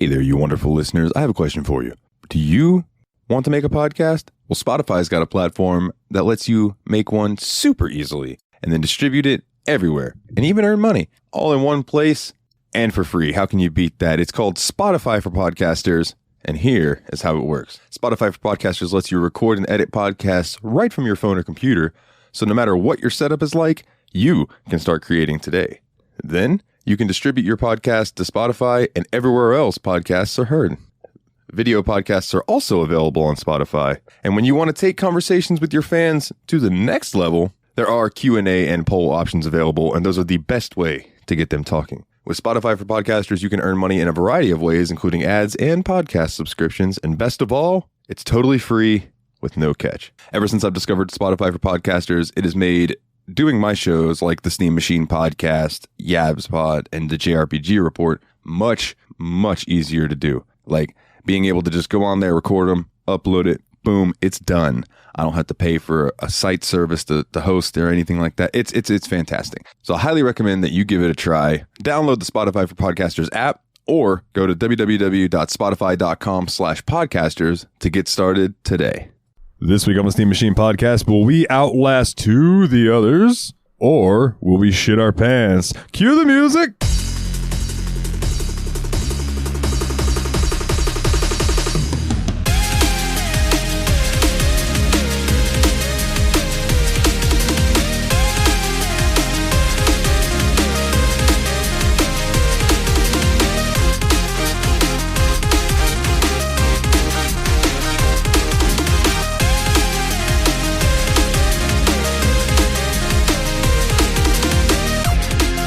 Hey there, you wonderful listeners. I have a question for you. Do you want to make a podcast? Well, Spotify's got a platform that lets you make one super easily and then distribute it everywhere and even earn money all in one place and for free. How can you beat that? It's called Spotify for Podcasters. And here is how it works. Spotify for Podcasters lets you record and edit podcasts right from your phone or computer. So no matter what your setup is like, you can start creating today. Then you can distribute your podcast to Spotify and everywhere else podcasts are heard. Video podcasts are also available on Spotify. And when you want to take conversations with your fans to the next level, there are Q&A and poll options available, and those are the best way to get them talking. With Spotify for Podcasters, you can earn money in a variety of ways, including ads and podcast subscriptions. And best of all, it's totally free with no catch. Ever since I've discovered Spotify for Podcasters, it has made doing my shows like the Steam Machine Podcast, Yabs Pod, and the JRPG Report much, much easier to do. Like being able to just go on there, record them, upload it, boom, it's done. I don't have to pay for a site service to host or anything like that. It's fantastic. So I highly recommend that you give it a try. Download the Spotify for Podcasters app or go to www.spotify.com/podcasters to get started today. This week on the Steam Machine Podcast, will we outlast to the others or will we shit our pants? Cue the music.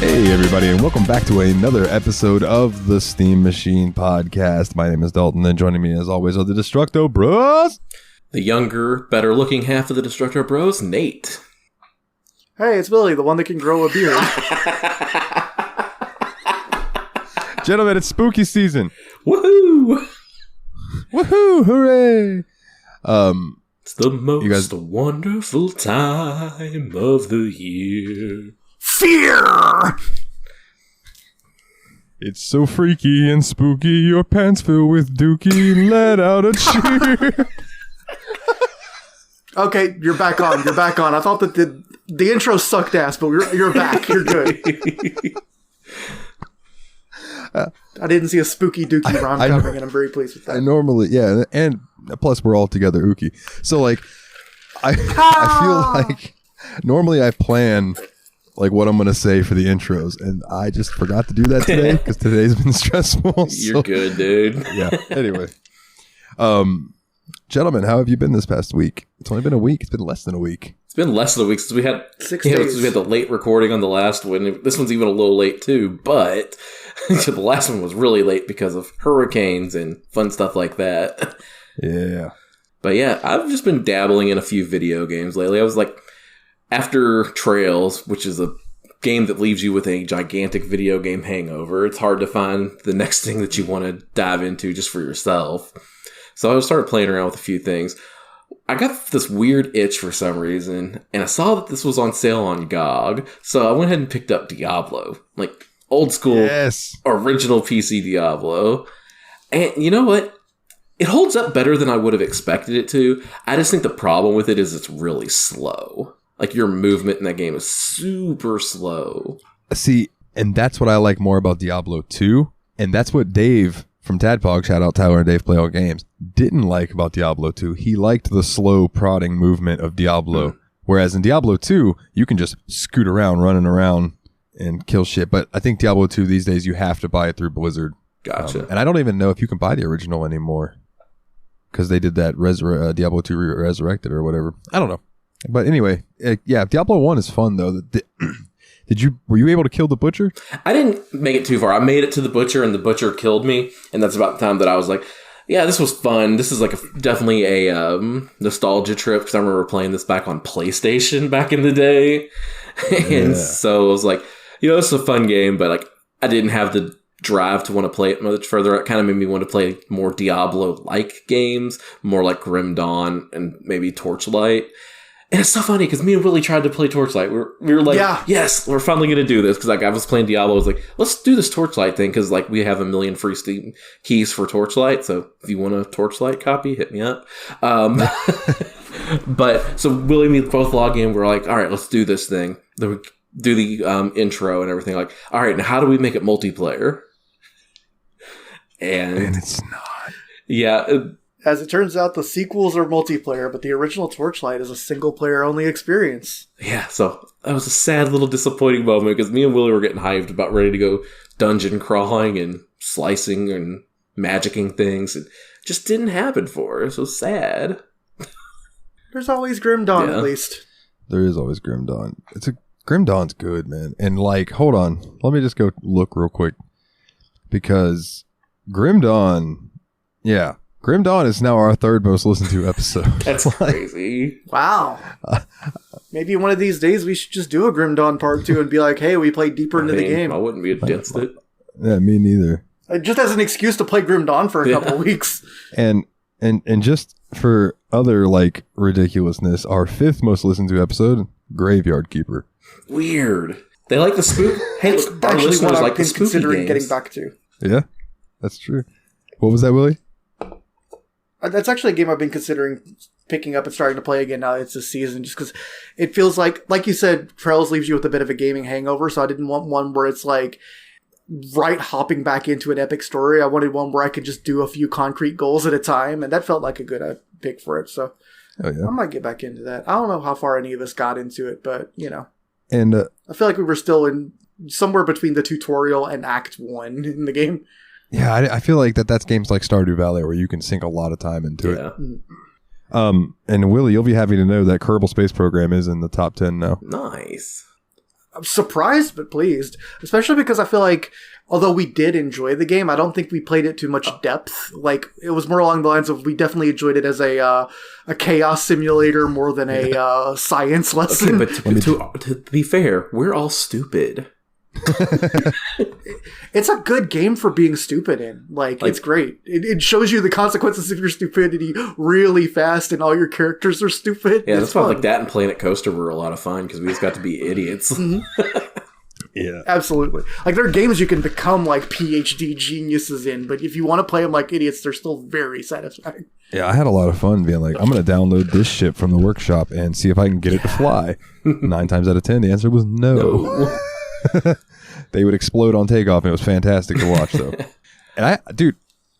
Hey everybody, and welcome back to another episode of the Steam Machine Podcast. My name is Dalton, and joining me as always are the Destructo Bros. The younger, better looking half of the Destructo Bros, Nate. Hey, it's Billy, the one that can grow a beard. Gentlemen, it's spooky season. Woohoo! Woohoo! Hooray! It's the most wonderful time of the year. Fear! It's so freaky and spooky, your pants fill with dookie, let out a cheer. Okay, you're back on. I thought that the intro sucked ass, but you're back. You're good. I didn't see a spooky dookie rhyme coming, and I'm very pleased with that. I normally, yeah, and plus we're all together ookie. So, like, I feel like normally I plan like what I'm going to say for the intros, and I just forgot to do that today because today's been stressful. You're good, dude. Yeah. Anyway, gentlemen, how have you been this past week? It's only been a week. It's been less than a week. It's been less than a week since we had 6 days. Since we had the late recording on the last one. This one's even a little late too, but the last one was really late because of hurricanes and fun stuff like that. Yeah. But yeah, I've just been dabbling in a few video games lately. I was like, after Trails, which is a game that leaves you with a gigantic video game hangover, it's hard to find the next thing that you want to dive into just for yourself. So I started playing around with a few things. I got this weird itch for some reason, and I saw that this was on sale on GOG, so I went ahead and picked up Diablo. Like, old school, original PC Diablo. And you know what? It holds up better than I would have expected it to. I just think the problem with it is it's really slow. Like, your movement in that game is super slow. See, and that's what I like more about Diablo 2. And that's what Dave from Tadpog, shout out Tyler and Dave Play All Games, didn't like about Diablo 2. He liked the slow prodding movement of Diablo. Whereas in Diablo 2, you can just scoot around, running around, and kill shit. But I think Diablo 2 these days, you have to buy it through Blizzard. Gotcha. And I don't even know if you can buy the original anymore. Because they did that Diablo 2 Resurrected or whatever. I don't know. But anyway, yeah, Diablo 1 is fun, though. Were you able to kill the Butcher? I didn't make it too far. I made it to the Butcher, and the Butcher killed me. And that's about the time that I was like, yeah, this was fun. This is like definitely a nostalgia trip, because I remember playing this back on PlayStation back in the day. And so I was like, this is a fun game, but like I didn't have the drive to want to play it much further. It kind of made me want to play more Diablo-like games, more like Grim Dawn and maybe Torchlight. And it's so funny because me and Willie tried to play Torchlight. We were like, yes, we're finally going to do this. Because like I was playing Diablo. I was like, let's do this Torchlight thing. Because like we have 1 million free Steam keys for Torchlight. So if you want a Torchlight copy, hit me up. But so Willie and me both log in. We're like, all right, let's do this thing. Then we do the intro and everything. Like, all right, now how do we make it multiplayer? And it's not. Yeah. As it turns out, the sequels are multiplayer, but the original Torchlight is a single-player only experience. Yeah, so that was a sad little disappointing moment because me and Willie were getting hyped about ready to go dungeon crawling and slicing and magicking things. It just didn't happen for us. It was sad. There's always Grim Dawn, at least. There is always Grim Dawn. Grim Dawn's good, man. And like, hold on. Let me just go look real quick. Because Grim Dawn, Grim Dawn is now our 3rd most listened to episode. That's crazy. Wow. Maybe one of these days we should just do a Grim Dawn Part 2 and be like, hey, we played deeper into the game. I wouldn't be against it. Yeah, me neither. Just as an excuse to play Grim Dawn for a couple weeks. And just for other like ridiculousness, our 5th most listened to episode, Graveyard Keeper. Weird. They like the spook. Hey, look, our Actually, listeners what like I've the been spooky considering games. getting back to. Yeah, that's true. What was that, Willie? That's actually a game I've been considering picking up and starting to play again now that it's this season, just because it feels like you said, Trails leaves you with a bit of a gaming hangover, so I didn't want one where it's like hopping back into an epic story. I wanted one where I could just do a few concrete goals at a time, and that felt like a good pick for it, so I might get back into that. I don't know how far any of us got into it, but, And I feel like we were still in somewhere between the tutorial and Act 1 in the game. Yeah, I feel like that's games like Stardew Valley where you can sink a lot of time into it. And Willie, you'll be happy to know that Kerbal Space Program is in the top 10 now. Nice. I'm surprised but pleased, especially because I feel like although we did enjoy the game, I don't think we played it to much depth. Like, it was more along the lines of we definitely enjoyed it as a chaos simulator more than a science lesson. Okay, but to be fair, we're all stupid. It's a good game for being stupid in. Like it's great. It shows you the consequences of your stupidity really fast, and all your characters are stupid. Yeah, that's why like that and Planet Coaster were a lot of fun because we just got to be idiots. Yeah, absolutely. Like there are games you can become like PhD geniuses in, but if you want to play them like idiots, they're still very satisfying. Yeah, I had a lot of fun being like, I'm going to download this ship from the workshop and see if I can get it to fly. 9 times out of 10, the answer was no. They would explode on takeoff, and it was fantastic to watch, though. And dude,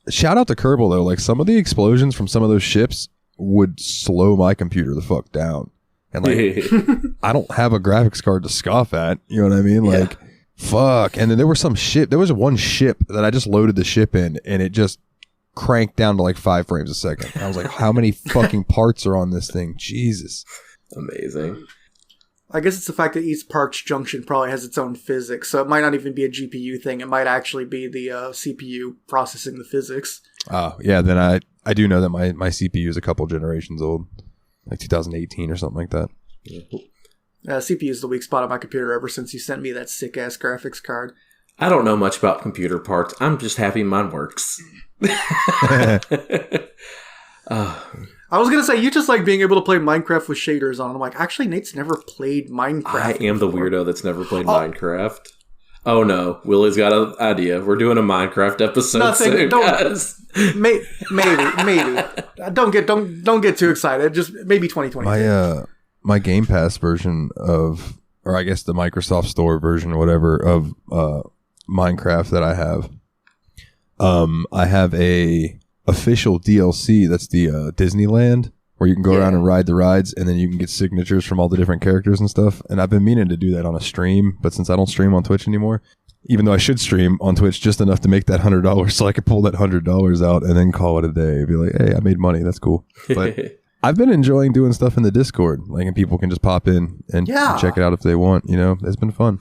shout out to Kerbal, though. Like, some of the explosions from some of those ships would slow my computer the fuck down. And, like, I don't have a graphics card to scoff at. You know what I mean? Like, fuck. And then there was one ship that I just loaded the ship in, and it just cranked down to, like, 5 frames a second. And I was like, how many fucking parts are on this thing? Jesus. Amazing. I guess it's the fact that each parts junction probably has its own physics, so it might not even be a GPU thing. It might actually be the CPU processing the physics. Oh, yeah, then I do know that my CPU is a couple generations old, like 2018 or something like that. CPU is the weak spot on my computer ever since you sent me that sick-ass graphics card. I don't know much about computer parts. I'm just happy mine works. I was going to say, you just like being able to play Minecraft with shaders on. I'm like, actually, Nate's never played Minecraft. I am the weirdo that's never played Minecraft. Oh no, Willie's got an idea. We're doing a Minecraft episode soon, guys. Maybe. Don't get too excited. Just maybe 2020. My Game Pass version of, or I guess the Microsoft Store version or whatever of Minecraft that I have a official DLC that's the Disneyland, where you can go around and ride the rides, and then you can get signatures from all the different characters and stuff. And I've been meaning to do that on a stream, but since I don't stream on Twitch anymore, even though I should stream on Twitch just enough to make that $100 so I could pull that $100 out and then call it a day. Be like, hey, I made money. That's cool. But I've been enjoying doing stuff in the Discord, like, and people can just pop in and check it out if they want. You know, it's been fun.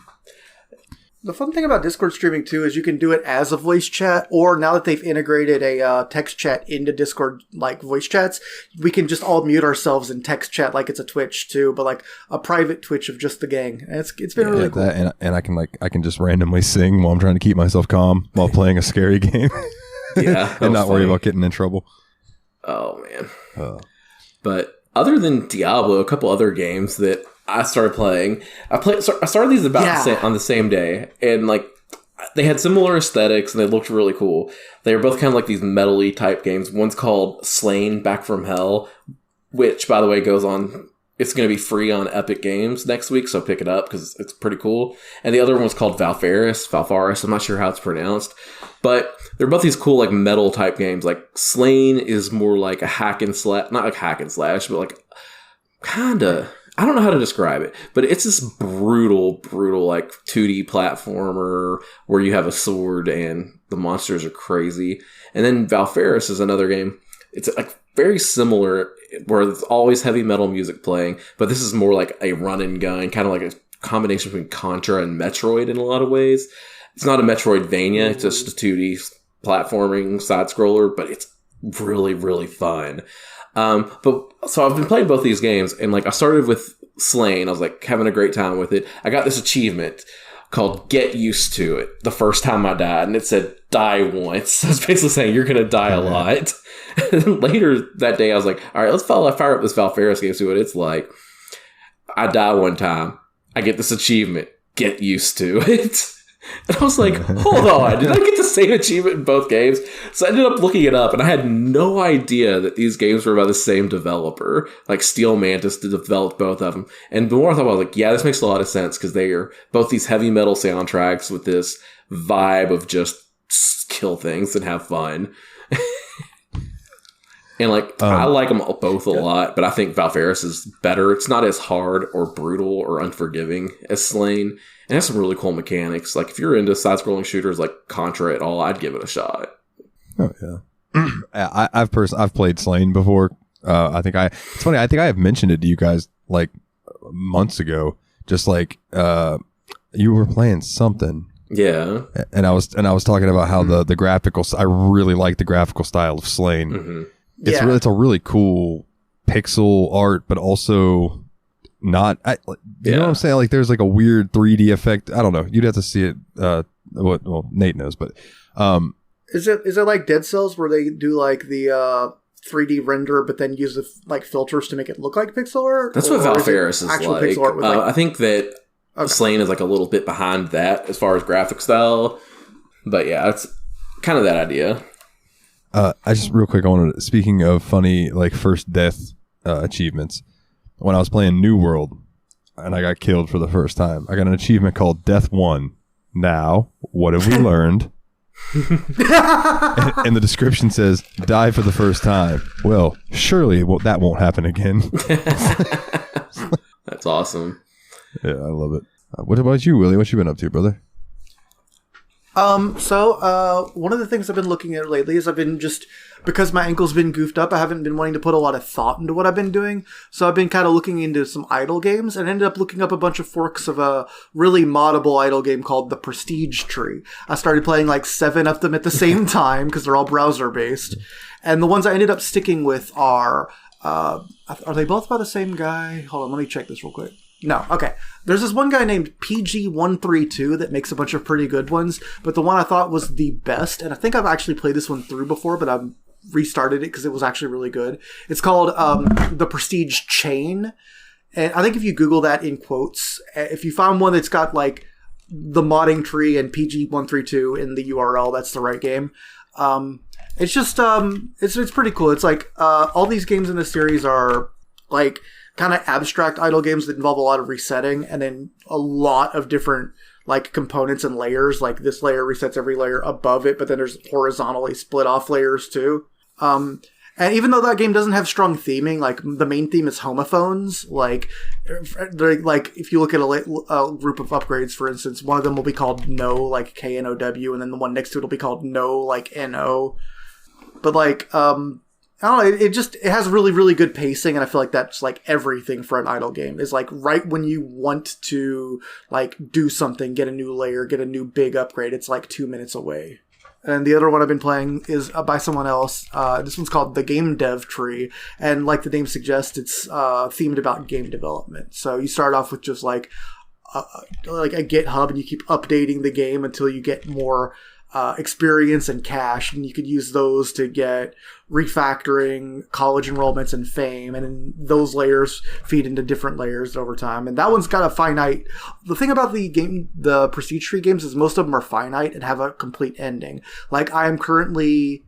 The fun thing about Discord streaming, too, is you can do it as a voice chat, or now that they've integrated a text chat into Discord, like voice chats, we can just all mute ourselves and text chat like it's a Twitch, too, but like a private Twitch of just the gang. And it's been really cool. That, and I can just randomly sing while I'm trying to keep myself calm while playing a scary game. Yeah. And not worry about getting in trouble. Oh, man. But other than Diablo, a couple other games that I started playing. I started these on the same day, and like they had similar aesthetics and they looked really cool. They were both kind of like these metal-y type games. One's called Slain Back from Hell, which, by the way, goes on. It's going to be free on Epic Games next week, so pick it up because it's pretty cool. And the other one was called Valfaris. I'm not sure how it's pronounced, but they're both these cool like metal type games. Like Slain is more like a hack and slash, not like hack and slash, but like kinda. I don't know how to describe it, but it's this brutal like 2D platformer where you have a sword and the monsters are crazy. And then Valfaris is another game. It's like very similar where there's always heavy metal music playing, but this is more like a run and gun, kind of like a combination between Contra and Metroid in a lot of ways. It's not a Metroidvania, it's just a 2D platforming side scroller, but it's really, really fun. So I've been playing both these games, and like I started with Slain. I was like having a great time with it. I got this achievement called Get Used to It the first time I died, and it said die once. So it's basically saying you're gonna die a lot. And then later that day I was like, all right, let's fire up this Valfaris game, see what it's like. I die one time, I get this achievement, Get Used to It. And I was like, hold on, did I get the same achievement in both games? So I ended up looking it up, and I had no idea that these games were by the same developer. Like Steel Mantis developed both of them. And the more I thought about it, I was like, yeah, this makes a lot of sense, because they are both these heavy metal soundtracks with this vibe of just kill things and have fun. And like, I like them both a lot, but I think Valfaris is better. It's not as hard or brutal or unforgiving as Slain. And it has some really cool mechanics. Like, if you're into side-scrolling shooters like Contra at all, I'd give it a shot. Oh, yeah. I've played Slain before. It's funny, I think I have mentioned it to you guys like months ago. Just like, you were playing something. Yeah. And I was talking about how the graphical, I really like the graphical style of Slain. Mm-hmm. It's a really cool pixel art, but also not. You know what I'm saying? Like, there's like a weird 3D effect. I don't know. You'd have to see it. Well, Nate knows, but is it like Dead Cells where they do like the 3D render, but then use the like filters to make it look like pixel art? That's what Valfaris is like. Pixel art with, I think that Slain is like a little bit behind that as far as graphic style, but yeah, it's kind of that idea. I just real quick, speaking of funny like first death achievements, when I was playing New World and I got killed for the first time, I got an achievement called Death 1. Now, what have we learned? and the description says, die for the first time. Well, surely that won't happen again. That's awesome. Yeah, I love it. What about you, Willie? What you been up to, brother? So one of the things I've been looking at lately is I've been just, because my ankle's been goofed up, I haven't been wanting to put a lot of thought into what I've been doing. So I've been kind of looking into some idle games and ended up looking up a bunch of forks of a really moddable idle game called the Prestige Tree. I started playing like 7 of them at the same time because they're all browser based. And the ones I ended up sticking with are they both by the same guy? Hold on, let me check this real quick. No, okay. There's this one guy named PG132 that makes a bunch of pretty good ones, but the one I thought was the best, and I think I've actually played this one through before, but I've restarted it because it was actually really good. It's called the Prestige Chain, and I think if you Google that in quotes, if you find one that's got like the modding tree and PG132 in the URL, that's the right game. It's just it's pretty cool. It's like all these games in this series are like kind of abstract idle games that involve a lot of resetting and then a lot of different like components and layers. Like this layer resets every layer above it, but then there's horizontally split off layers too. And even though that game doesn't have strong theming, like the main theme is homophones. Like if you look at a group of upgrades, for instance, one of them will be called No, like KNOW, and then the one next to it will be called No, like NO. But like, I don't know, it has really, really good pacing, and I feel like that's like everything for an idle game. Is like right when you want to like do something, get a new layer, get a new big upgrade, it's like 2 minutes away. And the other one I've been playing is by someone else. This one's called the Game Dev Tree, and like the name suggests, it's themed about game development. So you start off with just like a GitHub, and you keep updating the game until you get more experience and cash, and you could use those to get refactoring, college enrollments, and fame, and then those layers feed into different layers over time. And that one's got a finite. The thing about the prestige tree games is most of them are finite and have a complete ending. Like I am currently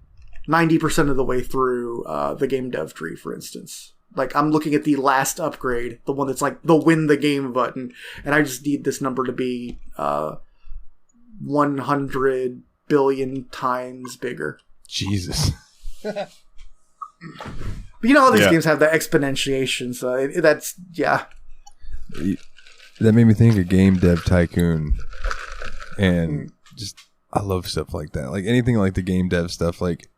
90% of the way through the game dev tree, for instance. Like I'm looking at the last upgrade, the one that's like the win the game button, and I just need this number to be 100 billion times bigger. Jesus. But you know how these games have the exponentiation, so that's, yeah. That made me think of Game Dev Tycoon. And just, I love stuff like that. Like anything like the game dev stuff. Like,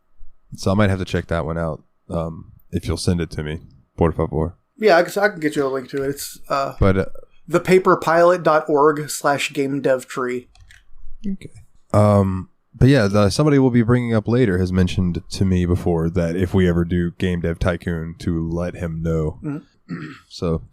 so I might have to check that one out if you'll send it to me. Por favor. Yeah, I can get you a link to it. It's thepaperpilot.org/gamedevtree. Okay. But yeah, somebody we'll be bringing up later has mentioned to me before that if we ever do Game Dev Tycoon, to let him know. Mm-hmm. So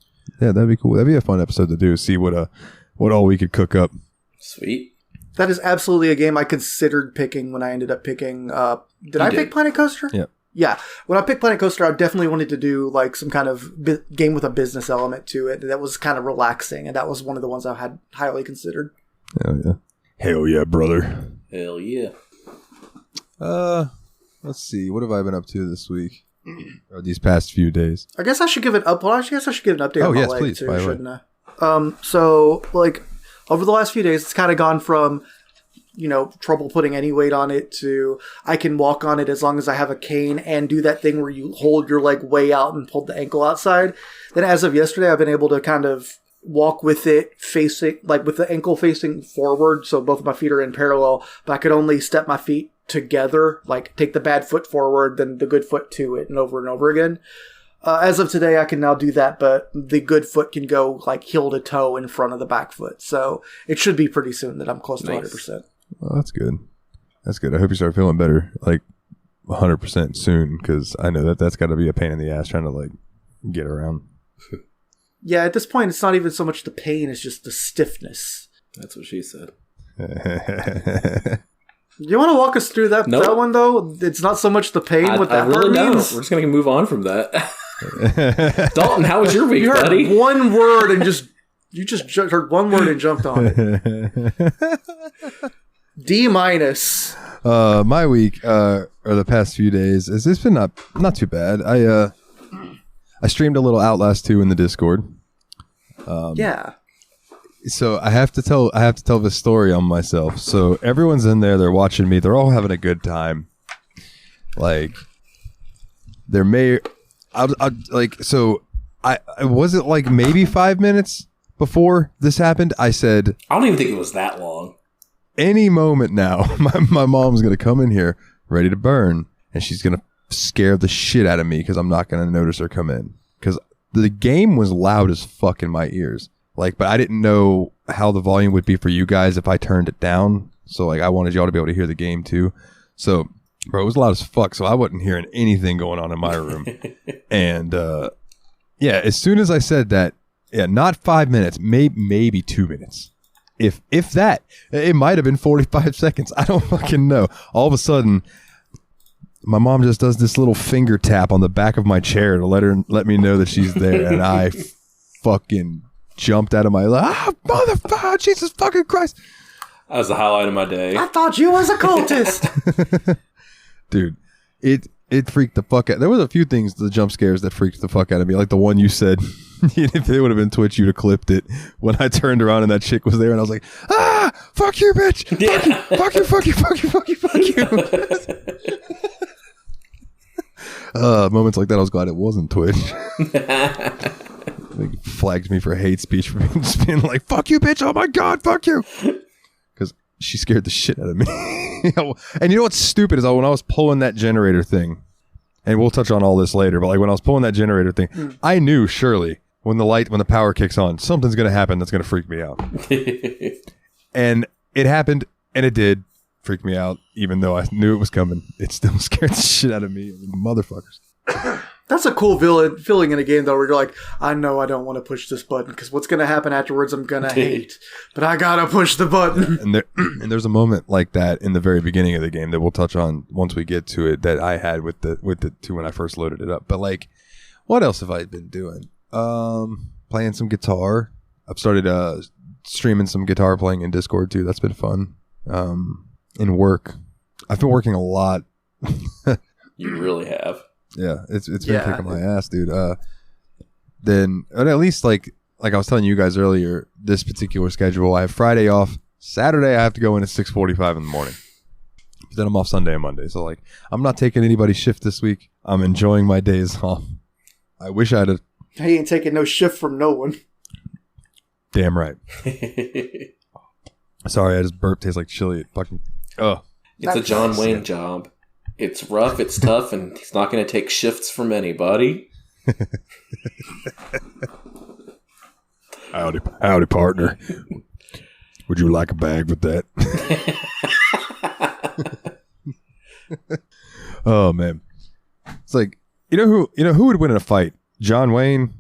yeah, that'd be cool. That'd be a fun episode to do. See what all we could cook up. Sweet. That is absolutely a game I considered picking when I ended up picking. Did I pick Planet Coaster? Yeah. Yeah. When I picked Planet Coaster, I definitely wanted to do like some kind of game with a business element to it that was kind of relaxing, and that was one of the ones I had highly considered. Hell yeah. Hell yeah, brother. Hell yeah. Let's see. What have I been up to this week? Or these past few days? I guess I should give an update on my leg please, too, shouldn't I? So like over the last few days, it's kind of gone from, trouble putting any weight on it to I can walk on it as long as I have a cane and do that thing where you hold your leg way out and pull the ankle outside. Then as of yesterday, I've been able to kind of walk with it facing, like with the ankle facing forward. So both of my feet are in parallel, but I could only step my feet together, like take the bad foot forward, then the good foot to it and over again. As of today, I can now do that, but the good foot can go like heel to toe in front of the back foot. So it should be pretty soon that I'm close to 100%. Well, that's good. That's good. I hope you start feeling better, like 100% soon, because I know that's got to be a pain in the ass trying to like get around. Yeah, at this point, it's not even so much the pain, it's just the stiffness. That's what she said. You want to walk us through that one, though? It's not so much the pain, what that really means? We're just going to move on from that. Dalton, how was your week, buddy? You heard one word and you just heard one word and jumped on it. D-. My week, or the past few days, it's been not too bad. I streamed a little Outlast 2 in the Discord. Yeah. So I have to tell this story on myself. So everyone's in there, they're watching me, they're all having a good time. Like I was it like maybe 5 minutes before this happened, I said, I don't even think it was that long. Any moment now, my mom's gonna come in here ready to burn, and she's gonna scare the shit out of me because I'm not gonna notice her come in, because the game was loud as fuck in my ears. Like, but I didn't know how the volume would be for you guys if I turned it down. So like, I wanted y'all to be able to hear the game too. So, bro, it was loud as fuck. So I wasn't hearing anything going on in my room. And yeah, as soon as I said that, yeah, not 5 minutes, maybe 2 minutes. If that, it might have been 45 seconds. I don't fucking know. All of a sudden, my mom just does this little finger tap on the back of my chair to let me know that she's there, and I fucking jumped out of my motherfucker, Jesus fucking Christ. That was the highlight of my day. I thought you was a cultist. Dude, it freaked the fuck out. There was a few things, the jump scares that freaked the fuck out of me, like the one you said. If it would have been Twitch, you'd have clipped it when I turned around and that chick was there, and I was like, fuck you, bitch. Yeah. Fuck you, fuck you, fuck you, fuck you, fuck you, fuck you. Moments like that, I was glad it wasn't Twitch. They flagged me for hate speech for just being like, fuck you, bitch. Oh my God, fuck you. Because she scared the shit out of me. And you know what's stupid is when I was pulling that generator thing, and we'll touch on all this later, but like when I was pulling that generator thing, I knew surely when the power kicks on, something's going to happen that's going to freak me out. And it happened, and it did freak me out, even though I knew it was coming. It still scared the shit out of me. Motherfuckers. That's a cool feeling in a game, though, where you're like, I know I don't want to push this button, because what's going to happen afterwards I'm going to hate. But I got to push the button. And there's a moment like that in the very beginning of the game that we'll touch on once we get to it that I had with the two when I first loaded it up. But like, what else have I been doing? Playing some guitar. I've started streaming some guitar playing in Discord too. That's been fun. In work, I've been working a lot. You really have. Yeah, it's been kicking my ass, dude. Then at least like I was telling you guys earlier, this particular schedule, I have Friday off. Saturday I have to go in at 6:45 in the morning. But then I'm off Sunday and Monday. So like, I'm not taking anybody's shift this week. I'm enjoying my days off. I wish I'd have. He ain't taking no shift from no one. Damn right. Sorry, I just burped. Tastes like chili. Fucking. Oh. It's a John Wayne job. It's rough, it's tough, and he's not going to take shifts from anybody. Howdy, partner. Would you like a bag with that? Oh man, it's like you know who would win in a fight? John Wayne,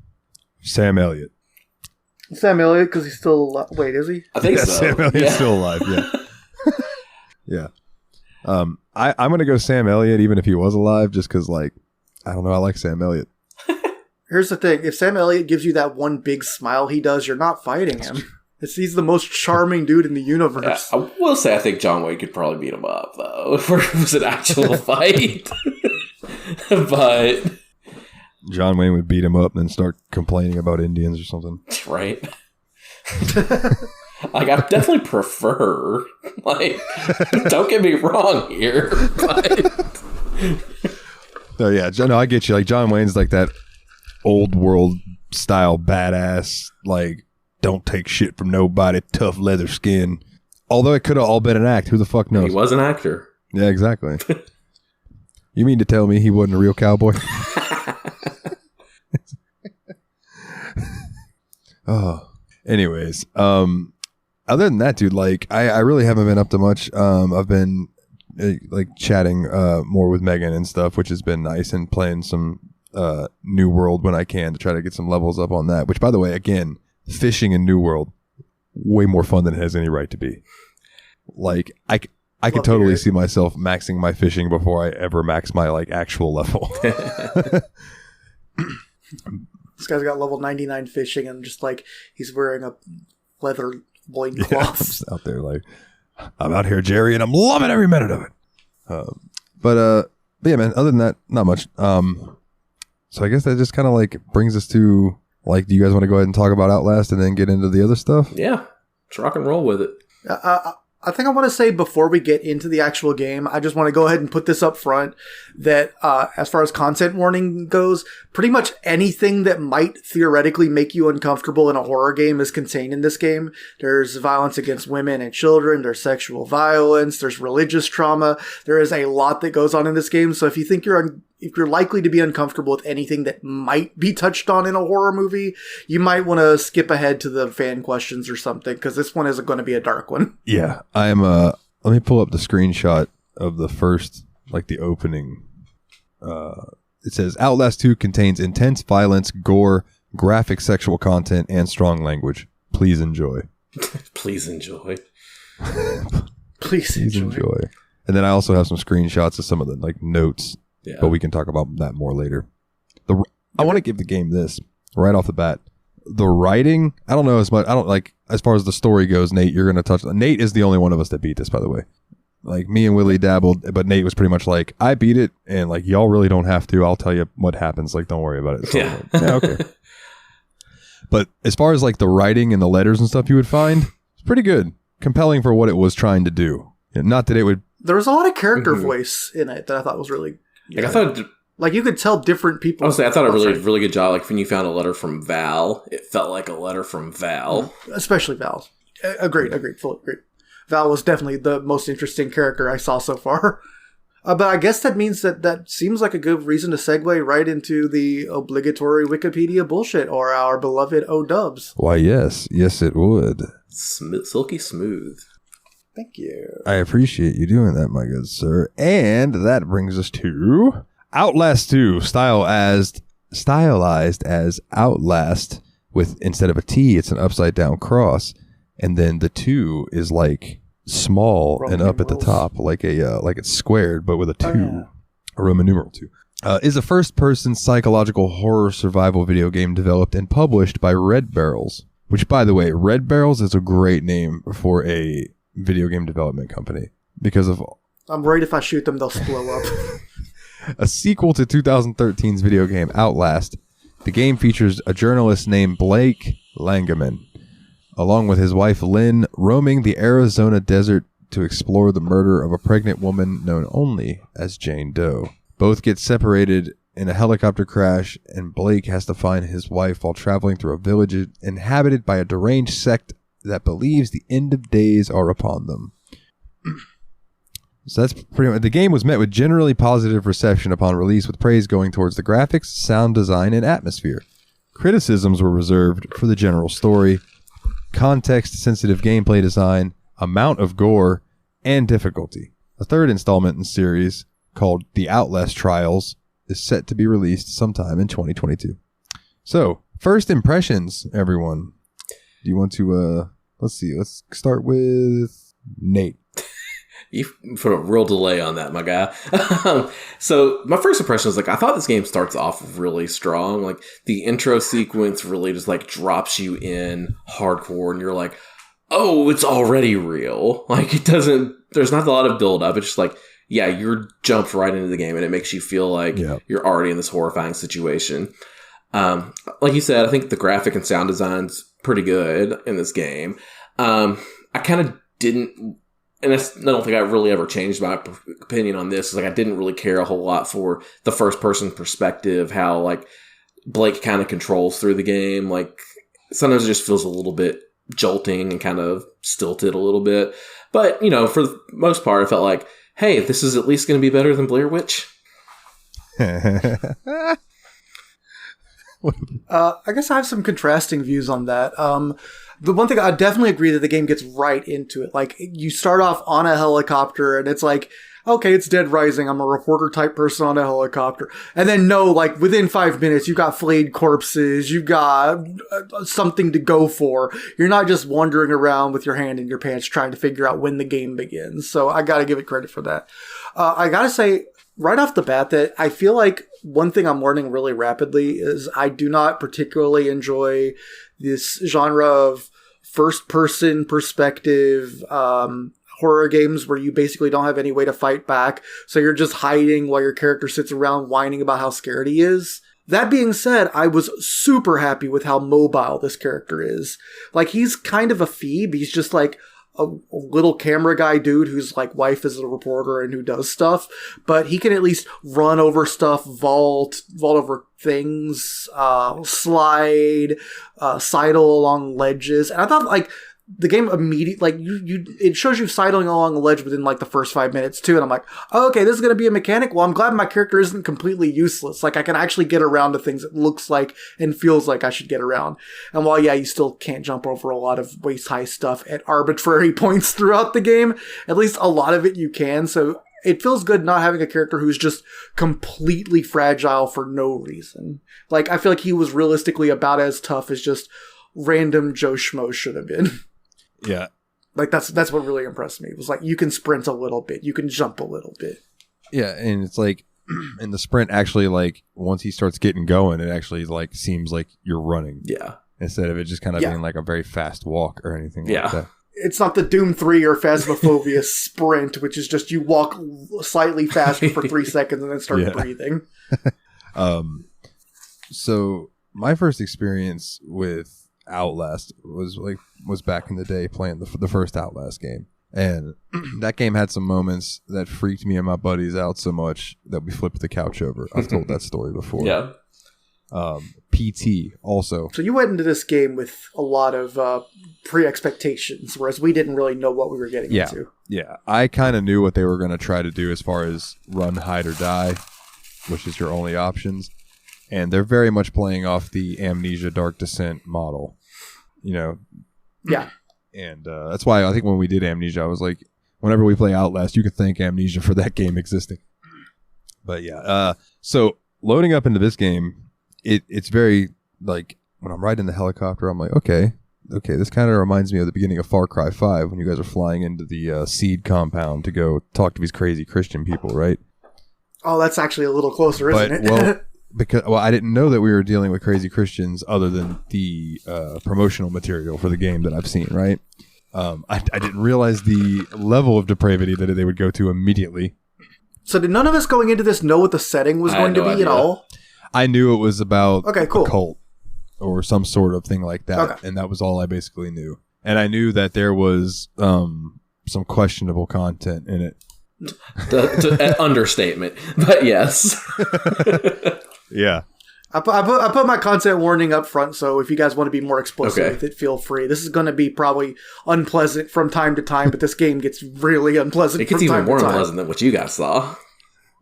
Sam Elliott. Sam Elliott, because he's still alive. Wait, is he? I think so. Sam Elliott's still alive. Yeah. Yeah. I'm gonna go Sam Elliott even if he was alive, just because like I don't know, I like Sam Elliott. Here's the thing: if Sam Elliott gives you that one big smile he does, you're not fighting him. He's the most charming dude in the universe. Yeah, I will say I think John Wayne could probably beat him up though if it was an actual fight. But John Wayne would beat him up and then start complaining about Indians or something. Right. Like, I definitely prefer, like, don't get me wrong here, but... No, yeah, no, I get you. Like, John Wayne's like that old world style badass, like, don't take shit from nobody, tough leather skin. Although it could have all been an act. Who the fuck knows? He was an actor. Yeah, exactly. You mean to tell me he wasn't a real cowboy? Oh. Anyways, other than that, dude, like I really haven't been up to much. I've been like chatting more with Megan and stuff, which has been nice, and playing some New World when I can to try to get some levels up on that. Which, by the way, again, fishing in New World, way more fun than it has any right to be. Like I could totally see myself maxing my fishing before I ever max my like actual level. This guy's got level 99 fishing, and just like he's wearing a leather loincloth. Yeah, out there, like I'm out here, Jerry, and I'm loving every minute of it. But yeah, man. Other than that, not much. So I guess that just kind of like brings us to like, do you guys want to go ahead and talk about Outlast and then get into the other stuff? Yeah, let's rock and roll with it. I think I want to say before we get into the actual game, I just want to go ahead and put this up front that as far as content warning goes, pretty much anything that might theoretically make you uncomfortable in a horror game is contained in this game. There's violence against women and children. There's sexual violence. There's religious trauma. There is a lot that goes on in this game. So if you think if you're likely to be uncomfortable with anything that might be touched on in a horror movie, you might want to skip ahead to the fan questions or something, because this one isn't going to be a dark one. Yeah, I'm. Let me pull up the screenshot of the first, like the opening. It says Outlast 2 contains intense violence, gore, graphic sexual content, and strong language. Please enjoy. Please enjoy. Please enjoy. And then I also have some screenshots of some of the like notes. Yeah. But we can talk about that more later. I want to give the game this right off the bat. The writing, I don't know as much. I don't like as far as the story goes. Nate, you're going to touch. Nate is the only one of us that beat this, by the way. Like me and Willie dabbled, but Nate was pretty much like, I beat it, and like y'all really don't have to. I'll tell you what happens. Like, don't worry about it. So, yeah. Yeah, okay. But as far as like the writing and the letters and stuff you would find, it's pretty good, compelling for what it was trying to do. Not that it would. There was a lot of character voice in it that I thought was really. Like, I thought, like you could tell different people. Honestly, I thought a really good job. Like when you found a letter from Val, it felt like a letter from Val. Especially Val. Agreed. Fully agreed. Val was definitely the most interesting character I saw so far. But I guess that means that seems like a good reason to segue right into the obligatory Wikipedia bullshit, or our beloved O-dubs. Why, yes, it would. Silky smooth. Thank you. I appreciate you doing that, my good sir. And that brings us to Outlast 2, stylized as Outlast, with instead of a T, it's an upside down cross, and then the 2 is like small Roman and up at the numerals. top, like it's squared, but with a 2, a Roman numeral 2. Is a first-person psychological horror survival video game developed and published by Red Barrels. Which, by the way, Red Barrels is a great name for a video game development company because of I'm worried if I shoot them, they'll blow up. a sequel to 2013's video game Outlast. The game features a journalist named Blake Langeman, along with his wife Lynn, roaming the Arizona desert to explore the murder of a pregnant woman known only as Jane Doe. Both get separated in a helicopter crash, and Blake has to find his wife while traveling through a village inhabited by a deranged sect that believes the end of days are upon them. So that's pretty much. The game was met with generally positive reception upon release, with praise going towards the graphics, sound design, and atmosphere. Criticisms were reserved for the general story, context-sensitive gameplay design, amount of gore, and difficulty. A third installment in the series, called The Outlast Trials, is set to be released sometime in 2022. So, first impressions, everyone. Do you want to, let's see, let's start with Nate. You put a real delay on that, my guy. So my first impression is like, I thought this game starts off really strong. Like the intro sequence really just like drops you in hardcore and you're like, oh, it's already real. Like it doesn't, there's not a lot of build up. It's just like, yeah, you're jumped right into the game and it makes you feel like you're already in this horrifying situation. Like you said, I think the graphic and sound design's pretty good in this game. I kind of didn't, and I don't think I really ever changed my opinion on this. Like I didn't really care a whole lot for the first person perspective, how like Blake kind of controls through the game. Like sometimes it just feels a little bit jolting and kind of stilted a little bit. But, you know, for the most part, I felt like, hey, this is at least going to be better than Blair Witch. I guess I have some contrasting views on that. The one thing I definitely agree that the game gets right into it. Like you start off on a helicopter and it's like, okay, it's Dead Rising. I'm a reporter type person on a helicopter. And then like within 5 minutes, you got flayed corpses. You got something to go for. You're not just wandering around with your hand in your pants trying to figure out when the game begins. So I got to give it credit for that. I got to say right off the bat that I feel like one thing I'm learning really rapidly is I do not particularly enjoy this genre of first-person perspective horror games where you basically don't have any way to fight back, so you're just hiding while your character sits around whining about how scared he is. That being said, I was super happy with how mobile this character is. Like, he's kind of a phoebe. He's just like a little camera guy dude whose like wife is a reporter and who does stuff, but he can at least run over stuff, vault over things, slide, sidle along ledges. And I thought like the game immediately, like it shows you sidling along a ledge within like the first 5 minutes too. And I'm like, oh, okay, this is going to be a mechanic. Well, I'm glad my character isn't completely useless. Like I can actually get around to things it looks like and feels like I should get around. And while, yeah, you still can't jump over a lot of waist high stuff at arbitrary points throughout the game, at least a lot of it you can. So it feels good not having a character who's just completely fragile for no reason. Like, I feel like he was realistically about as tough as just random Joe Schmo should have been. Yeah. Like, that's what really impressed me. It was like, you can sprint a little bit. You can jump a little bit. Yeah, and it's like, in the sprint, actually, like, once he starts getting going, it actually, like, seems like you're running. Yeah. Instead of it just kind of being, like, a very fast walk or anything like that. It's not the Doom 3 or Phasmophobia sprint, which is just you walk slightly faster for 3 seconds and then start breathing. So, my first experience with Outlast was back in the day playing the first Outlast game, and that game had some moments that freaked me and my buddies out so much that we flipped the couch over. I've told that story before. Yeah. PT also. So you went into this game with a lot of pre-expectations, whereas we didn't really know what we were getting into. Yeah, I kind of knew what they were going to try to do as far as run, hide, or die, which is your only options. And they're very much playing off the Amnesia Dark Descent model, you know? Yeah. And that's why I think when we did Amnesia, I was like, whenever we play Outlast, you could thank Amnesia for that game existing. But yeah, so loading up into this game, it's very like when I'm riding the helicopter, I'm like, okay, this kind of reminds me of the beginning of Far Cry 5 when you guys are flying into the seed compound to go talk to these crazy Christian people, right? Oh, that's actually a little closer, isn't it? Because I didn't know that we were dealing with crazy Christians other than the promotional material for the game that I've seen, right? I didn't realize the level of depravity that they would go to immediately. So did none of us going into this know what the setting was going to be at all? I knew it was about a cult or some sort of thing like that, and that was all I basically knew. And I knew that there was some questionable content in it. An understatement, but yes. Yeah. I put my content warning up front, so if you guys want to be more explicit with it, feel free. This is going to be probably unpleasant from time to time, but this game gets really unpleasant. It gets even more unpleasant than what you guys saw.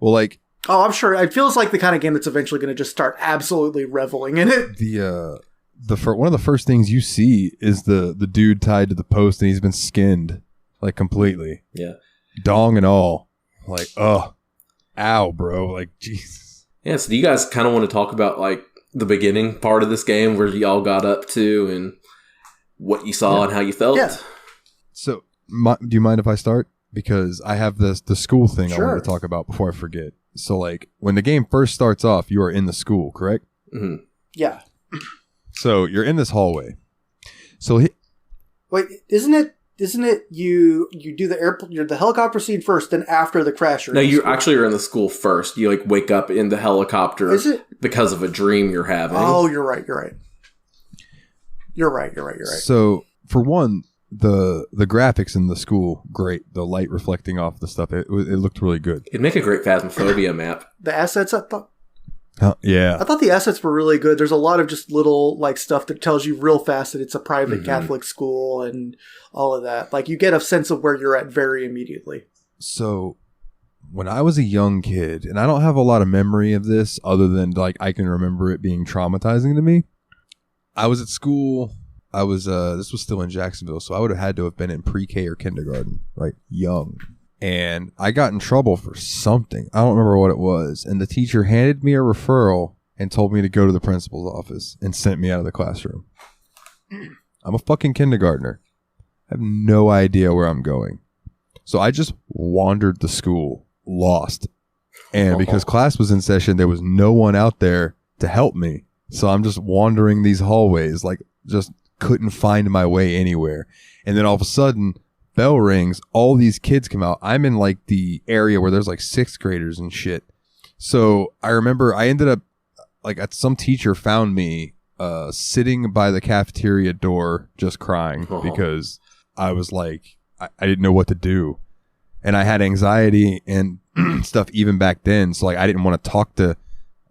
Well, like, oh, I'm sure it feels like the kind of game that's eventually going to just start absolutely reveling in it. One of the first things you see is the dude tied to the post, and he's been skinned like completely. Yeah, dong and all. Like, oh, ow, bro. Like, Jesus. Yeah, so do you guys kind of want to talk about, like, the beginning part of this game where y'all got up to and what you saw and how you felt? Yeah. So, do you mind if I start? Because I have the school thing I wanted to talk about before I forget. So, like, when the game first starts off, you are in the school, correct? Mm-hmm. Yeah. So, you're in this hallway. So, wait, isn't it you do the helicopter scene first, then after the crash? No, you actually are in the school first. You like wake up in the helicopter because of a dream you're having. Oh, you're right. So for one, the graphics in the school, great. The light reflecting off the stuff, it looked really good. It'd make a great Phasmophobia map. The assets, I thought. Yeah. I thought the assets were really good. There's a lot of just little like stuff that tells you real fast that it's a private Catholic school and all of that. Like you get a sense of where you're at very immediately. So when I was a young kid, and I don't have a lot of memory of this other than like I can remember it being traumatizing to me. I was at school. I was this was still in Jacksonville, so I would have had to have been in pre-K or kindergarten, right? Young. And I got in trouble for something. I don't remember what it was. And the teacher handed me a referral and told me to go to the principal's office and sent me out of the classroom. I'm a fucking kindergartner. I have no idea where I'm going. So I just wandered the school, lost. And because class was in session, there was no one out there to help me. So I'm just wandering these hallways, like just couldn't find my way anywhere. And then all of a sudden, bell rings, all these kids come out. I'm in like the area where there's like sixth graders and shit. So I remember I ended up like some teacher found me sitting by the cafeteria door just crying because I was like, I didn't know what to do. And I had anxiety and stuff even back then. So like I didn't want to talk to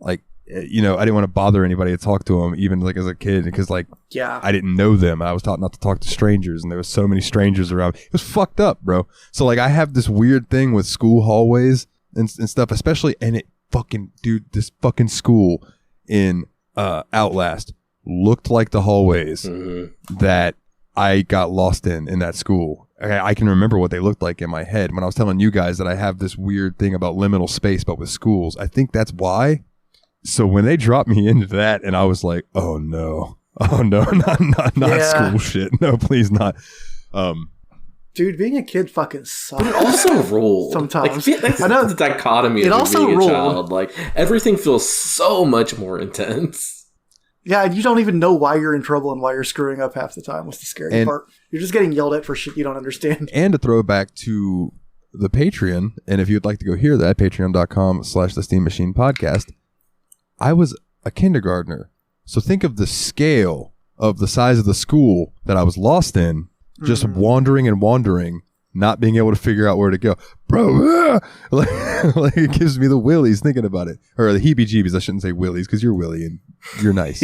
like, you know, I didn't want to bother anybody to talk to them, even like as a kid, because like, I didn't know them. I was taught not to talk to strangers, and there was so many strangers around. It was fucked up, bro. So like, I have this weird thing with school hallways and stuff, especially, and it fucking, dude, this fucking school in Outlast looked like the hallways that I got lost in that school. I can remember what they looked like in my head when I was telling you guys that I have this weird thing about liminal space, but with schools. I think that's why. So when they dropped me into that, and I was like, "Oh no, not school shit. No, please not." Dude, being a kid fucking sucks. But it also ruled sometimes. Like, that's I know the dichotomy of being a child. Like everything feels so much more intense. Yeah, and you don't even know why you're in trouble and why you're screwing up half the time. Was the scary part? You're just getting yelled at for shit you don't understand. And to throw back to the Patreon, and if you'd like to go hear that, patreon.com/the Steam Machine Podcast. I was a kindergartner. So think of the scale of the size of the school that I was lost in, just wandering, not being able to figure out where to go. Bro, like it gives me the willies thinking about it. Or the heebie-jeebies. I shouldn't say willies because you're Willie and you're nice.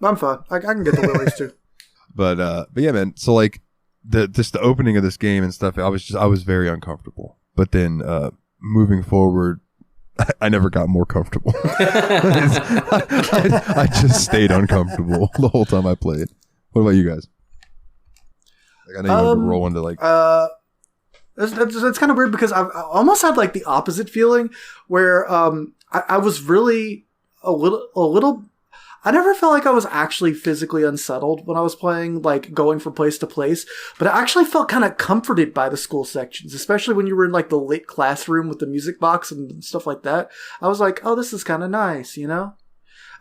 I'm fine. I can get the willies too. But yeah, man. So like the opening of this game and stuff, I was very uncomfortable. But then moving forward, I never got more comfortable. I just stayed uncomfortable the whole time I played. What about you guys? Like, I know you wanted to roll into like. That's kind of weird because I almost had like the opposite feeling where I was really a little. I never felt like I was actually physically unsettled when I was playing, like going from place to place, but I actually felt kind of comforted by the school sections, especially when you were in like the lit classroom with the music box and stuff like that. I was like, oh, this is kind of nice, you know?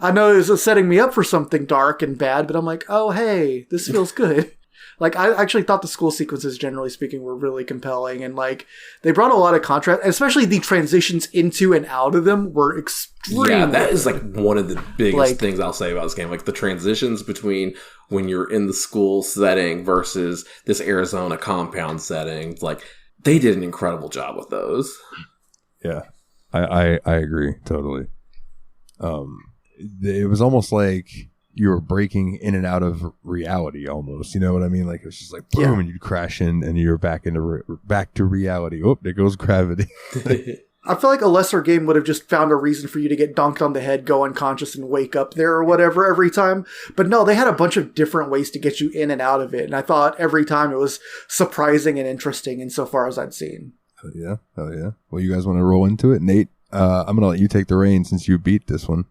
I know it was setting me up for something dark and bad, but I'm like, oh, hey, this feels good. Like, I actually thought the school sequences, generally speaking, were really compelling. And, like, they brought a lot of contrast, especially the transitions into and out of them were extreme. Yeah, that is, like, one of the biggest things I'll say about this game. Like, the transitions between when you're in the school setting versus this Arizona compound setting. Like, they did an incredible job with those. Yeah, I agree, totally. It was almost like you were breaking in and out of reality almost, you know what I mean? Like, it was just like, boom, and you'd crash in and you're back to reality. Oh, there goes gravity. I feel like a lesser game would have just found a reason for you to get dunked on the head, go unconscious, and wake up there or whatever every time. But no, they had a bunch of different ways to get you in and out of it. And I thought every time it was surprising and interesting insofar as I'd seen. Hell yeah. Well, you guys want to roll into it? Nate, I'm going to let you take the reins since you beat this one.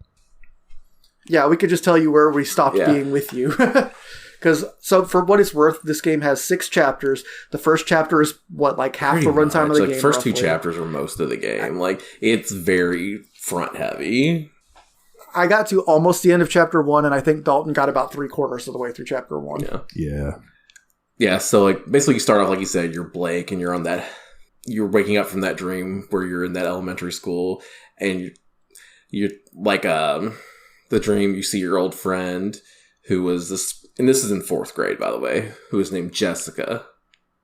Yeah, we could just tell you where we stopped being with you. Because, so for what it's worth, this game has 6 chapters. The first chapter is, like half the runtime of the game? The first 2 chapters are most of the game. Like, it's very front-heavy. I got to almost the end of chapter 1, and I think Dalton got about 3/4 of the way through chapter 1. Yeah, so, like, basically you start off, like you said, you're Blake, and you're waking up from that dream where you're in that elementary school, and you're like, the dream, you see your old friend who was this, and this is in 4th grade, by the way, who was named Jessica.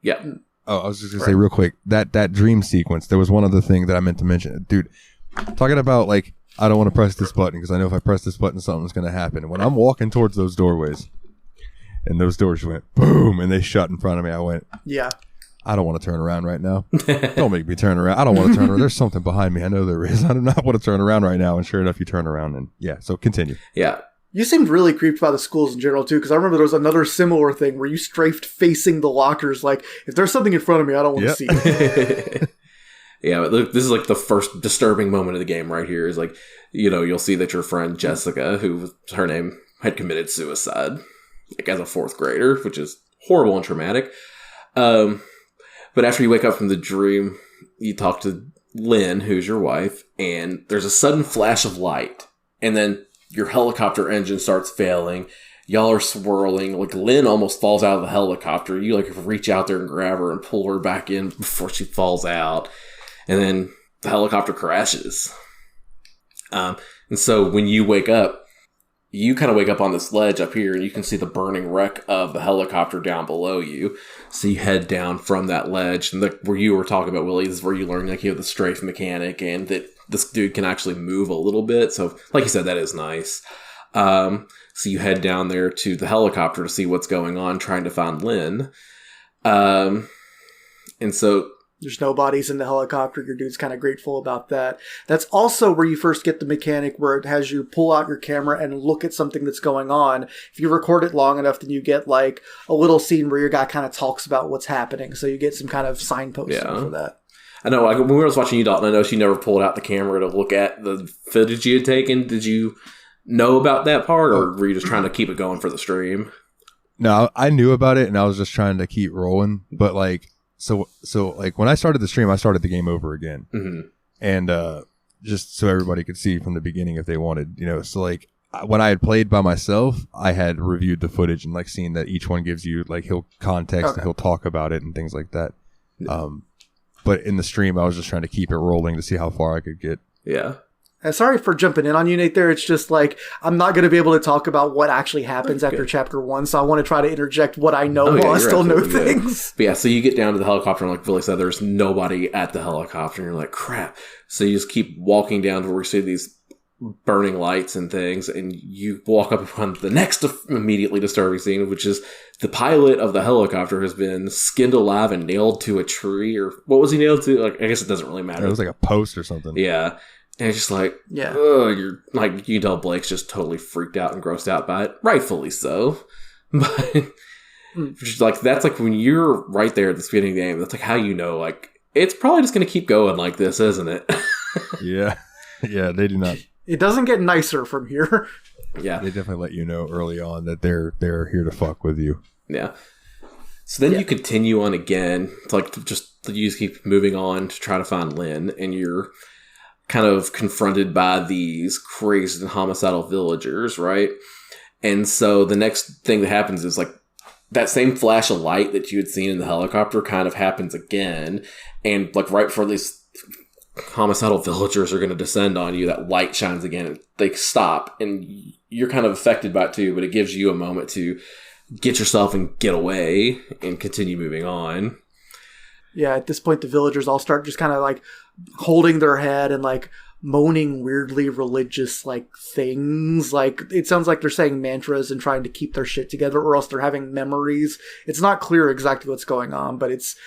Yeah. Oh, I was just going to say real quick, that dream sequence, there was one other thing that I meant to mention. Dude, talking about, like, I don't want to press this button because I know if I press this button, something's going to happen. When I'm walking towards those doorways, and those doors went boom, and they shut in front of me, I went, yeah. I don't want to turn around right now. Don't make me turn around. I don't want to turn around. There's something behind me. I know there is. I do not want to turn around right now. And sure enough, you turn around and so continue. Yeah. You seemed really creeped by the schools in general too, because I remember there was another similar thing where you strafed facing the lockers. Like, if there's something in front of me, I don't want to see it. Yeah, but look, this is like the first disturbing moment of the game right here is like, you'll see that your friend Jessica, who her name had committed suicide, like as a 4th grader, which is horrible and traumatic. But after you wake up from the dream, you talk to Lynn, who's your wife, and there's a sudden flash of light. And then your helicopter engine starts failing. Y'all are swirling. Like, Lynn almost falls out of the helicopter. You, like, reach out there and grab her and pull her back in before she falls out. And then the helicopter crashes. And so when you wake up, you kind of wake up on this ledge up here, and you can see the burning wreck of the helicopter down below you. So you head down from that ledge, and where you were talking about, Willie, this is where you learn, like, the strafe mechanic, and that this dude can actually move a little bit. So, like you said, that is nice. So you head down there to the helicopter to see what's going on, trying to find Lynn. And so there's no bodies in the helicopter. Your dude's kind of grateful about that. That's also where you first get the mechanic where it has you pull out your camera and look at something that's going on. If you record it long enough, then you get like a little scene where your guy kind of talks about what's happening. So you get some kind of signposting for that. I know, like, when we were watching you, Dalton, I know she never pulled out the camera to look at the footage you had taken. Did you know about that part, or were you just trying to keep it going for the stream? No, I knew about it, and I was just trying to keep rolling. But, like, So like when I started the stream, I started the game over again, and just so everybody could see from the beginning if they wanted, So like when I had played by myself, I had reviewed the footage and like seen that each one gives you like context, and he'll talk about it and things like that. But in the stream, I was just trying to keep it rolling to see how far I could get. Yeah. Sorry for jumping in on you, Nate, there. It's just like, I'm not going to be able to talk about what actually happens after chapter 1, so I want to try to interject what I know while I still know things. But yeah, so you get down to the helicopter, and like Billy said, there's nobody at the helicopter, and you're like, crap. So you just keep walking down to where you see these burning lights and things, and you walk up upon the next immediately disturbing scene, which is the pilot of the helicopter has been skinned alive and nailed to a tree, or what was he nailed to? Like, I guess it doesn't really matter. It was like a post or something. Yeah. And it's just like, you're like, you can tell Blake's just totally freaked out and grossed out by it. Rightfully so. But Which is like, that's like when you're right there at the beginning of the game, that's like how you know, like, it's probably just going to keep going like this, isn't it? Yeah. Yeah, they do not. It doesn't get nicer from here. Yeah. They definitely let you know early on that they're here to fuck with you. Yeah. So then you continue on again. It's like you just keep moving on to try to find Lynn, and you're kind of confronted by these crazed and homicidal villagers, right? And so the next thing that happens is like that same flash of light that you had seen in the helicopter kind of happens again. And like right before these homicidal villagers are going to descend on you, that light shines again. And they stop, and you're kind of affected by it too, but it gives you a moment to get yourself and get away and continue moving on. Yeah, at this point, the villagers all start just kind of like holding their head and like moaning weirdly religious like things. Like it sounds like they're saying mantras and trying to keep their shit together, or else they're having memories. It's not clear exactly what's going on, but it's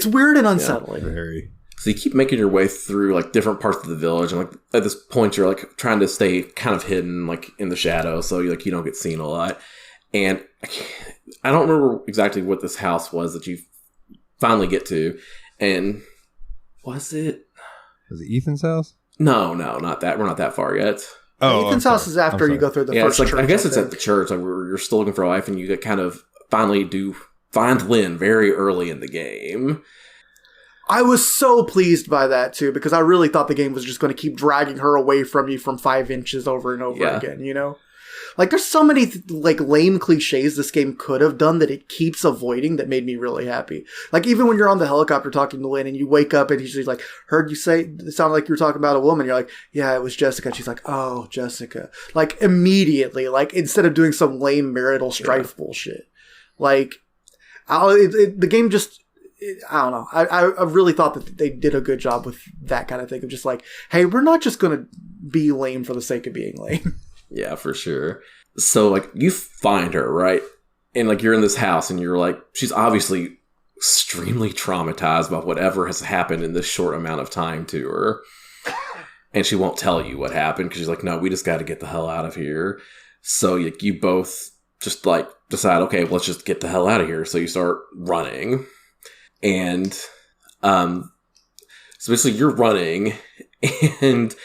weird and unsettling. Yeah, very. So you keep making your way through like different parts of the village, and like at this point you're like trying to stay kind of hidden like in the shadow, so you don't get seen a lot. And I don't remember exactly what this house was that you finally get to. And was it Ethan's house? No, not that. We're not that far yet. Oh, Ethan's house is after you go through the first it's like, church. I guess it's at the church, like where you're still looking for a wife, and you kind of finally do find Lynn very early in the game. I was so pleased by that too, because I really thought the game was just going to keep dragging her away from you from 5 inches over and over again, you know? Like, there's so many, like, lame cliches this game could have done that it keeps avoiding that made me really happy. Like, even when you're on the helicopter talking to Lynn and you wake up and she's like, heard you say, it sounded like you were talking about a woman. You're like, yeah, it was Jessica. And she's like, oh, Jessica. Like, immediately, like, instead of doing some lame marital strife bullshit. Like, the game just, I don't know. I really thought that they did a good job with that kind of thing of just like, hey, we're not just going to be lame for the sake of being lame. Yeah, for sure. So, like, you find her, right? And, like, you're in this house, and you're like, she's obviously extremely traumatized by whatever has happened in this short amount of time to her. And she won't tell you what happened, because she's like, no, we just got to get the hell out of here. So, you both just, like, decide, okay, let's just get the hell out of here. So you start running. And, so basically you're running, and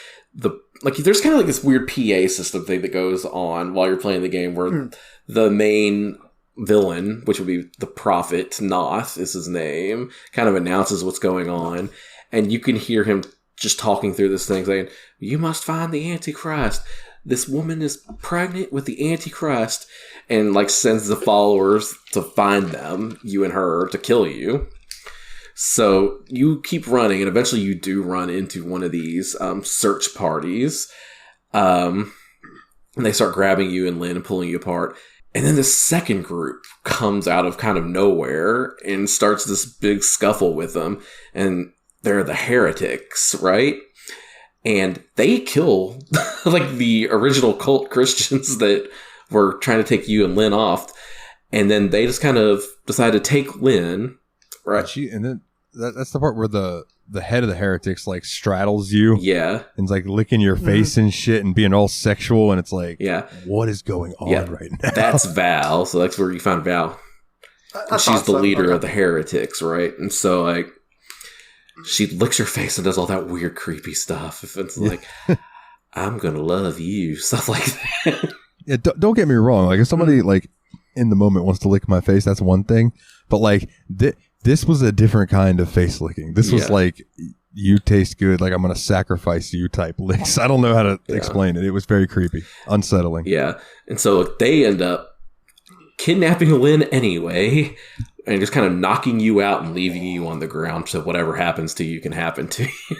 there's kind of like this weird PA system thing that goes on while you're playing the game where the main villain, which would be the Prophet, Noth is his name, kind of announces what's going on. And you can hear him just talking through this thing saying, you must find the Antichrist. This woman is pregnant with the Antichrist. And like sends the followers to find them, you and her, to kill you. So you keep running, and eventually you do run into one of these search parties. And they start grabbing you and Lynn and pulling you apart. And then the second group comes out of kind of nowhere and starts this big scuffle with them. And they're the heretics, right? And they kill like the original cult Christians that were trying to take you and Lynn off. And then they just kind of decide to take Lynn. Right. And then that's the part where the head of the heretics like straddles you. Yeah. And it's like licking your face and shit and being all sexual. And it's like, yeah, what is going on right now? That's Val. So that's where you find Val. She's the leader of the heretics, right? And so like she licks your face and does all that weird, creepy stuff. If it's like, I'm going to love you. Stuff like that. Yeah, don't get me wrong. Like if somebody like in the moment wants to lick my face, that's one thing. But like this was a different kind of face licking. This was like, you taste good, like I'm going to sacrifice you type licks. I don't know how to explain it. It was very creepy, unsettling. Yeah. And so they end up kidnapping Lynn anyway and just kind of knocking you out and leaving you on the ground so whatever happens to you can happen to you.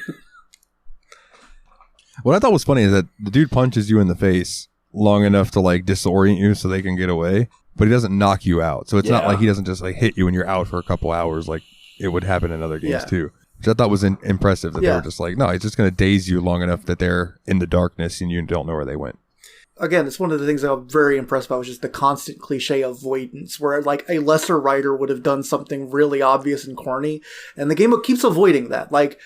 What I thought was funny is that the dude punches you in the face long enough to like disorient you so they can get away. But he doesn't knock you out. So it's not like he doesn't just like hit you and you're out for a couple hours like it would happen in other games too. Which I thought was impressive that they were just like, no, he's just going to daze you long enough that they're in the darkness and you don't know where they went. Again, it's one of the things that I'm very impressed by was just the constant cliche avoidance where like a lesser writer would have done something really obvious and corny. And the game keeps avoiding that. Like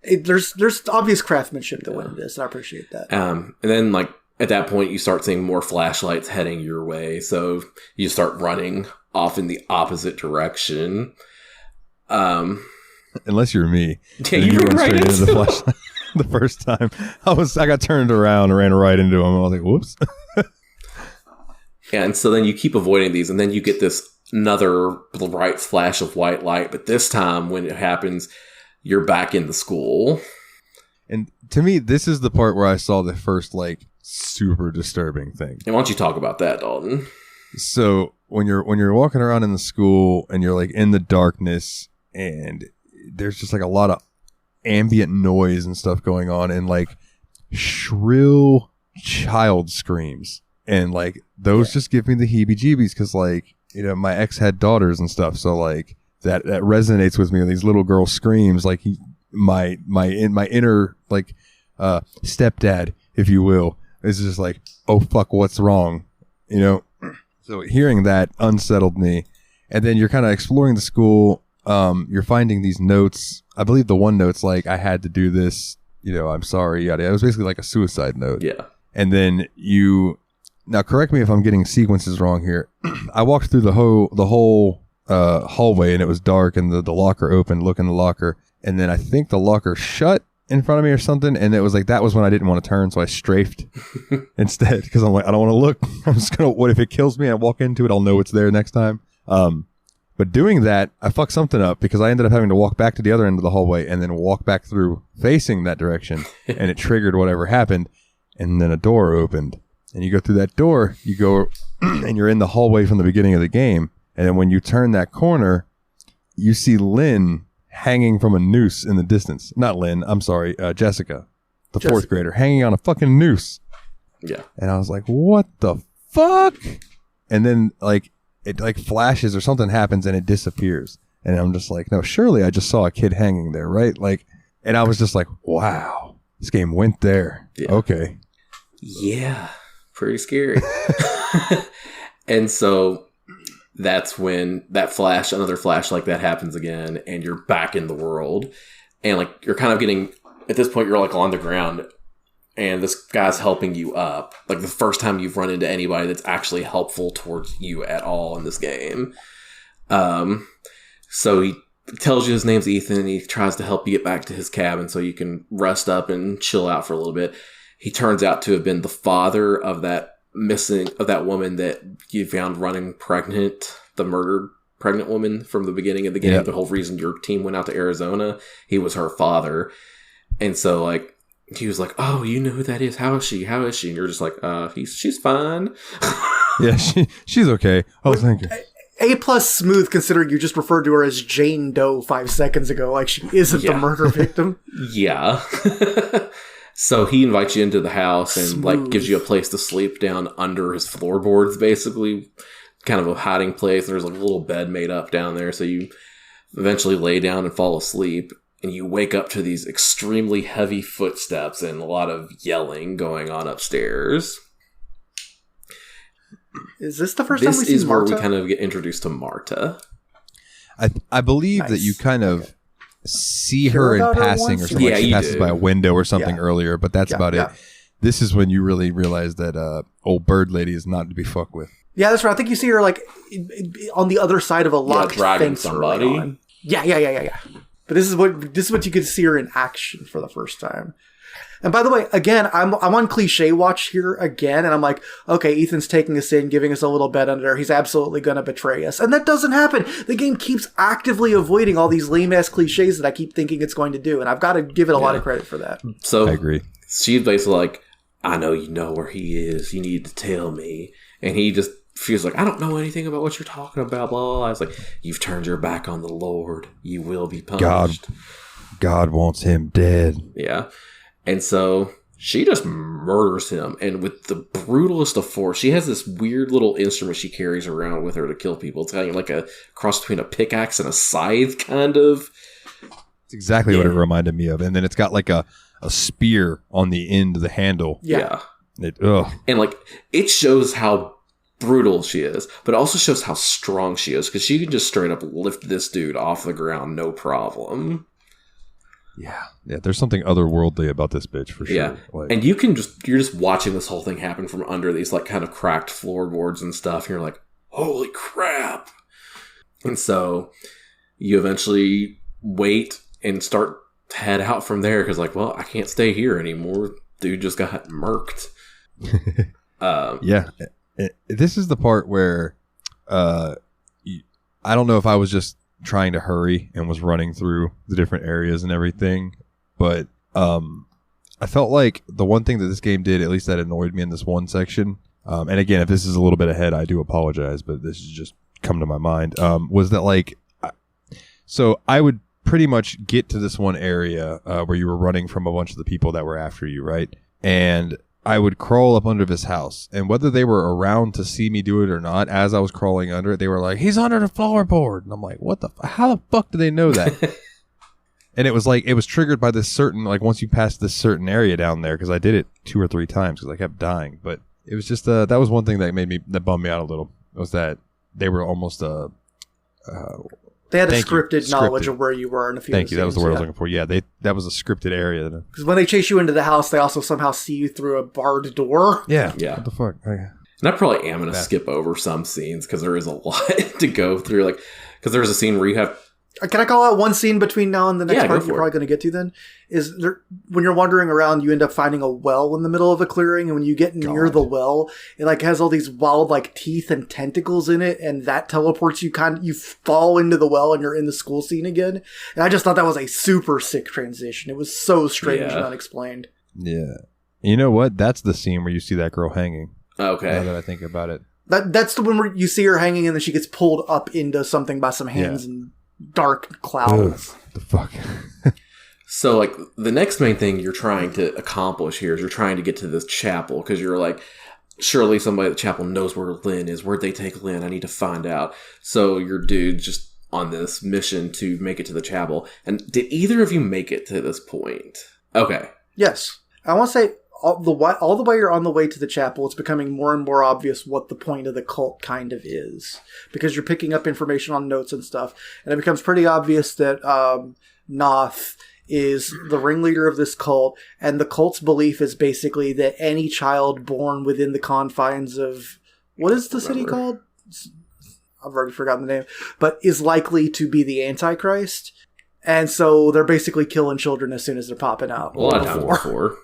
there's obvious craftsmanship that went into this and I appreciate that. And then like, at that point, you start seeing more flashlights heading your way. So you start running off in the opposite direction. Unless you're me. Yeah, you went right straight into the into flashlight the first time. I got turned around and ran right into him. I was like, whoops. Yeah, and so then you keep avoiding these, and then you get this another bright flash of white light. But this time, when it happens, you're back in the school. And to me, this is the part where I saw the first, like, super disturbing thing. And why don't you talk about that, Dalton? So when you're walking around in the school and you're like in the darkness and there's just like a lot of ambient noise and stuff going on and like shrill child screams, and like those just give me the heebie-jeebies because, like, you know, my ex had daughters and stuff, so like that resonates with me. These little girl screams, like my inner like stepdad, if you will, is just like, oh fuck, what's wrong, you know? So hearing that unsettled me. And then you're kind of exploring the school. You're finding these notes. I believe the one note's like, I had to do this, you know, I'm sorry, yada yada. It was basically like a suicide note. Yeah. And then now correct me if I'm getting sequences wrong here. I walked through the whole hallway and it was dark and the locker opened, look in the locker. And then I think the locker shut in front of me or something, and it was like that was when I didn't want to turn, so I strafed instead because I'm like, I don't want to look. I'm just gonna, what if it kills me and I walk into it, I'll know it's there next time. But doing that, I fucked something up because I ended up having to walk back to the other end of the hallway and then walk back through facing that direction, and it triggered whatever happened, and then a door opened, and you go through that door, you go and you're in the hallway from the beginning of the game, and then when you turn that corner, you see Lynn hanging from a noose in the distance. Not Lynn, I'm sorry, Jessica, the fourth grader, hanging on a fucking noose. Yeah. And I was like, what the fuck? And then like it like flashes or something happens and it disappears. And I'm just like, no, surely I just saw a kid hanging there, right? Like, and I was just like, wow, this game went there. Yeah. Okay. Yeah. Pretty scary. And so that's when another flash like that happens again, and you're back in the world. And like, you're kind of getting, at this point, you're like on the ground, and this guy's helping you up. Like the first time you've run into anybody that's actually helpful towards you at all in this game. So he tells you his name's Ethan, and he tries to help you get back to his cabin so you can rest up and chill out for a little bit. He turns out to have been the father of that woman that you found running pregnant, the murdered pregnant woman from the beginning of the game. Yep. The whole reason your team went out to Arizona, he was her father. And so like, he was like, oh, you know who that is? How is she? And you're just like, she's fine. Yeah, she's okay. Oh, thank you. A+ smooth, considering you just referred to her as Jane Doe 5 seconds ago, like she isn't the murder victim. Yeah. So he invites you into the house and like gives you a place to sleep down under his floorboards, basically, kind of a hiding place. There's like a little bed made up down there, so you eventually lay down and fall asleep, and you wake up to these extremely heavy footsteps and a lot of yelling going on upstairs. Is this the first time we see Marta? This is where we kind of get introduced to Marta. I believe that you kind of see her in passing or something. Like she passes by a window or something earlier, but that's about it. This is when you really realize that old bird lady is not to be fucked with. Yeah, that's right. I think you see her like on the other side of a locked fence. Somebody. Yeah. But this is what you could see her in action for the first time. And by the way, again, I'm on cliche watch here again, and I'm like, okay, Ethan's taking us in, giving us a little bed under. He's absolutely going to betray us. And that doesn't happen. The game keeps actively avoiding all these lame-ass cliches that I keep thinking it's going to do, and I've got to give it a lot of credit for that. So I agree. She's basically like, I know you know where he is. You need to tell me. And he just feels like, I don't know anything about what you're talking about, blah, blah, blah. I was like, you've turned your back on the Lord. You will be punished. God wants him dead. Yeah. And so she just murders him. And with the brutalest of force, she has this weird little instrument she carries around with her to kill people. It's kind of like a cross between a pickaxe and a scythe, kind of. It's exactly what it reminded me of. And then it's got like a spear on the end of the handle. Yeah. And like, it shows how brutal she is, but it also shows how strong she is, because she can just straight up lift this dude off the ground, no problem. Yeah, there's something otherworldly about this bitch for sure. Yeah, like, and you're just watching this whole thing happen from under these like kind of cracked floorboards and stuff. And you're like, holy crap! And so you eventually wait and start to head out from there because, like, well, I can't stay here anymore. Dude just got murked. Yeah. This is the part where I don't know if I was just trying to hurry and was running through the different areas and everything, but I felt like the one thing that this game did, at least that annoyed me in this one section, and again, if this is a little bit ahead, I do apologize, but this has just come to my mind, was that, like, so I would pretty much get to this one area where you were running from a bunch of the people that were after you, right? And I would crawl up under this house, and whether they were around to see me do it or not, as I was crawling under it, they were like, he's under the floorboard. And I'm like, how the fuck do they know that? And it was like, it was triggered by this certain, like, once you pass this certain area down there, because I did it 2 or 3 times because I kept dying. But it was just, that was one thing that bummed me out a little, was that they were almost, they had a scripted knowledge of where you were in a few Thank you. That was the word I was looking for. Yeah, that was a scripted area. Because when they chase you into the house, they also somehow see you through a barred door. Yeah. What the fuck? And I probably am going to skip over some scenes because there is a lot to go through. Like, because there's a scene where you have... Can I call out one scene between now and the next part you're probably going to get to then? Is there, when you're wandering around, you end up finding a well in the middle of a clearing, and when you get near the well, it like has all these wild like teeth and tentacles in it, and that teleports you you fall into the well and you're in the school scene again. And I just thought that was a super sick transition. It was so strange and unexplained. Yeah. You know what? That's the scene where you see that girl hanging. Okay. Now that I think about it. That's the one where you see her hanging and then she gets pulled up into something by some hands and dark clouds. Ugh, the fuck. So, like, the next main thing you're trying to accomplish here is you're trying to get to this chapel because you're like, surely somebody at the chapel knows where Lynn is. Where'd they take Lynn? I need to find out. So your dude's just on this mission to make it to the chapel. And did either of you make it to this point? Okay. Yes. I want to say all the way you're on the way to the chapel, it's becoming more and more obvious what the point of the cult kind of is. Because you're picking up information on notes and stuff. And it becomes pretty obvious that Noth is the ringleader of this cult. And the cult's belief is basically that any child born within the confines of... What is the city called? I've already forgotten the name. But is likely to be the Antichrist. And so they're basically killing children as soon as they're popping out. A lot of times before.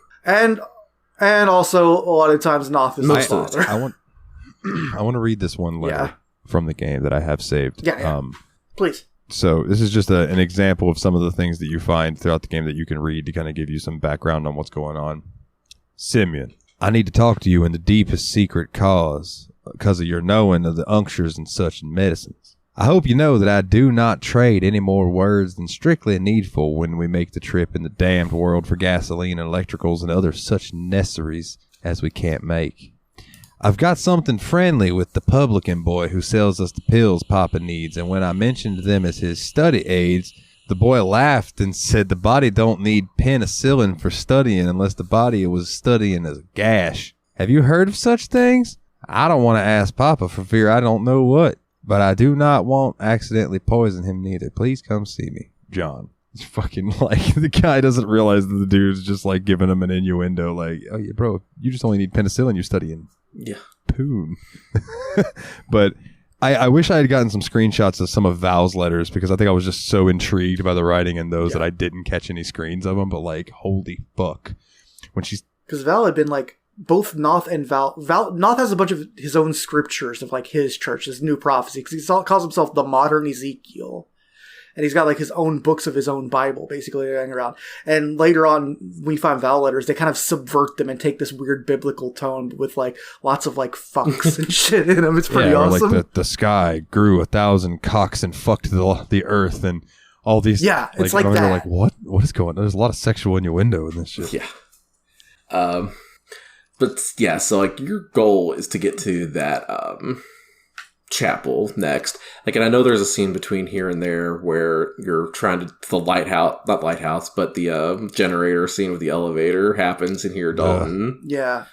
And also, a lot of times, Noth is his father. I want to read this one letter from the game that I have saved. Yeah. Please. So this is just an example of some of the things that you find throughout the game that you can read to kind of give you some background on what's going on. Simeon, I need to talk to you in the deepest secret cause because of your knowing of the unctures and such and medicines. I hope you know that I do not trade any more words than strictly needful when we make the trip in the damned world for gasoline and electricals and other such necessaries as we can't make. I've got something friendly with the publican boy who sells us the pills Papa needs, and when I mentioned them as his study aids, the boy laughed and said the body don't need penicillin for studying unless the body was studying as a gash. Have you heard of such things? I don't want to ask Papa for fear I don't know what. But I do not want accidentally poison him neither. Please come see me, John. It's fucking like the guy doesn't realize that the dude's just like giving him an innuendo like, oh yeah, bro, you just only need penicillin. You're studying poon. But I wish I had gotten some screenshots of some of Val's letters because I think I was just so intrigued by the writing in those that I didn't catch any screens of them. But like, holy fuck. When she's... Because Val had been like, both Noth and Noth has a bunch of his own scriptures of like his church, his new prophecy, because he calls himself the modern Ezekiel. And he's got like his own books of his own Bible basically hanging around. And later on, we find Val letters, they kind of subvert them and take this weird biblical tone with like lots of like fucks and shit in them. It's pretty awesome. Like the sky grew 1,000 cocks and fucked the earth and all these. Yeah, it's like that. Like, what is going on? There's a lot of sexual innuendo in this shit. Yeah. But yeah, so like your goal is to get to that chapel next. Like, and I know there's a scene between here and there where you're trying to not lighthouse, but the generator scene with the elevator happens in here, Dalton. Yeah.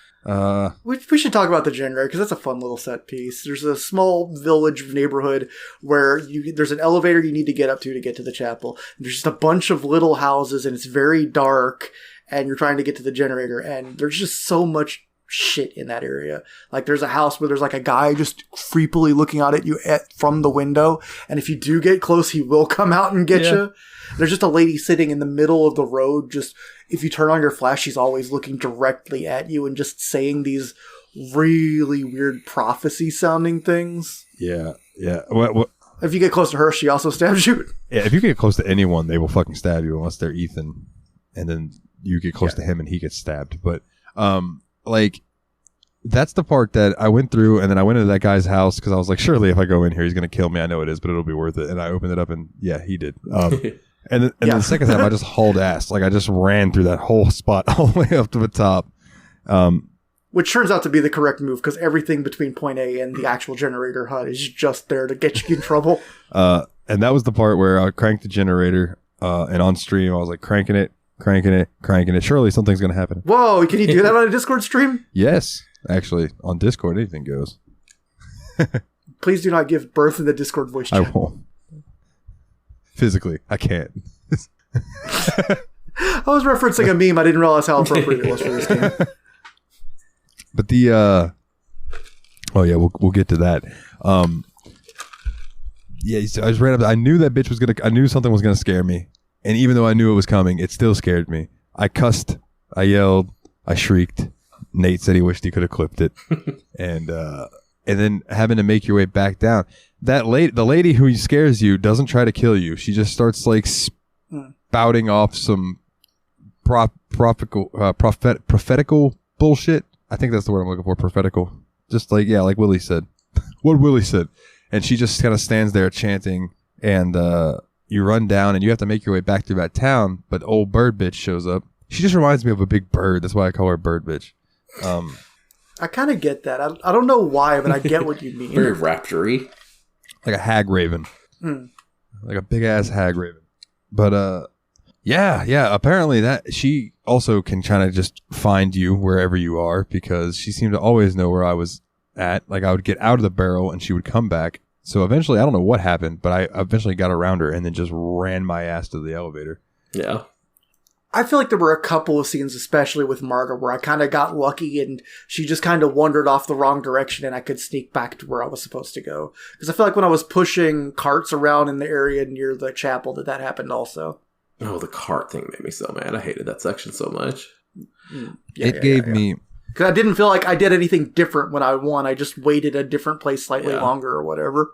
We should talk about the generator because that's a fun little set piece. There's a small village neighborhood where there's an elevator you need to get up to get to the chapel. And there's just a bunch of little houses and it's very dark. And you're trying to get to the generator, and there's just so much shit in that area. Like there's a house where there's like a guy just creepily looking out at you from the window. And if you do get close, he will come out and get you. There's just a lady sitting in the middle of the road. Just if you turn on your flash, she's always looking directly at you and just saying these really weird prophecy sounding things. Yeah. What? If you get close to her, she also stabs you. Yeah, if you get close to anyone, they will fucking stab you unless they're Ethan. And then you get close to him and he gets stabbed. But, like, that's the part that I went through, and then I went into that guy's house because I was like, surely if I go in here, he's going to kill me. I know it is, but it'll be worth it. And I opened it up, and yeah, he did. And then the second time, I just hauled ass. Like, I just ran through that whole spot all the way up to the top. Which turns out to be the correct move because everything between point A and the actual generator hut is just there to get you in trouble. And that was the part where I cranked the generator, and on stream, I was like cranking it. Surely something's going to happen. Whoa, can you do that on a Discord stream? Yes. Actually, on Discord, anything goes. Please do not give birth in the Discord voice chat. I won't. Physically, I can't. I was referencing a meme. I didn't realize how appropriate it was for this game. But we'll get to that. So I just ran up. I knew that bitch I knew something was gonna scare me, and even though I knew it was coming, it still scared me. I cussed, I yelled, I shrieked. Nate said he wished he could have clipped it, and then having to make your way back down. The lady who scares you doesn't try to kill you. She just starts like spouting off some prophetical bullshit. I think that's the word I'm looking for. Prophetical. Just like Willie said. What Willie said. And she just kind of stands there chanting, and you run down, and you have to make your way back through that town, but old bird bitch shows up. She just reminds me of a big bird. That's why I call her bird bitch. I kind of get that. I don't know why, but I get what you mean. Very raptory. Like a hag raven. Like a big-ass hag raven. But, apparently that she also can kind of just find you wherever you are because she seemed to always know where I was at. Like I would get out of the barrel and she would come back. So eventually, I don't know what happened, but I eventually got around her and then just ran my ass to the elevator. Yeah. I feel like there were a couple of scenes, especially with Marta, where I kind of got lucky and she just kind of wandered off the wrong direction and I could sneak back to where I was supposed to go. Because I feel like when I was pushing carts around in the area near the chapel that happened also. Oh, the cart thing made me so mad. I hated that section so much. It gave me... Because I didn't feel like I did anything different when I won. I just waited a different place slightly longer or whatever.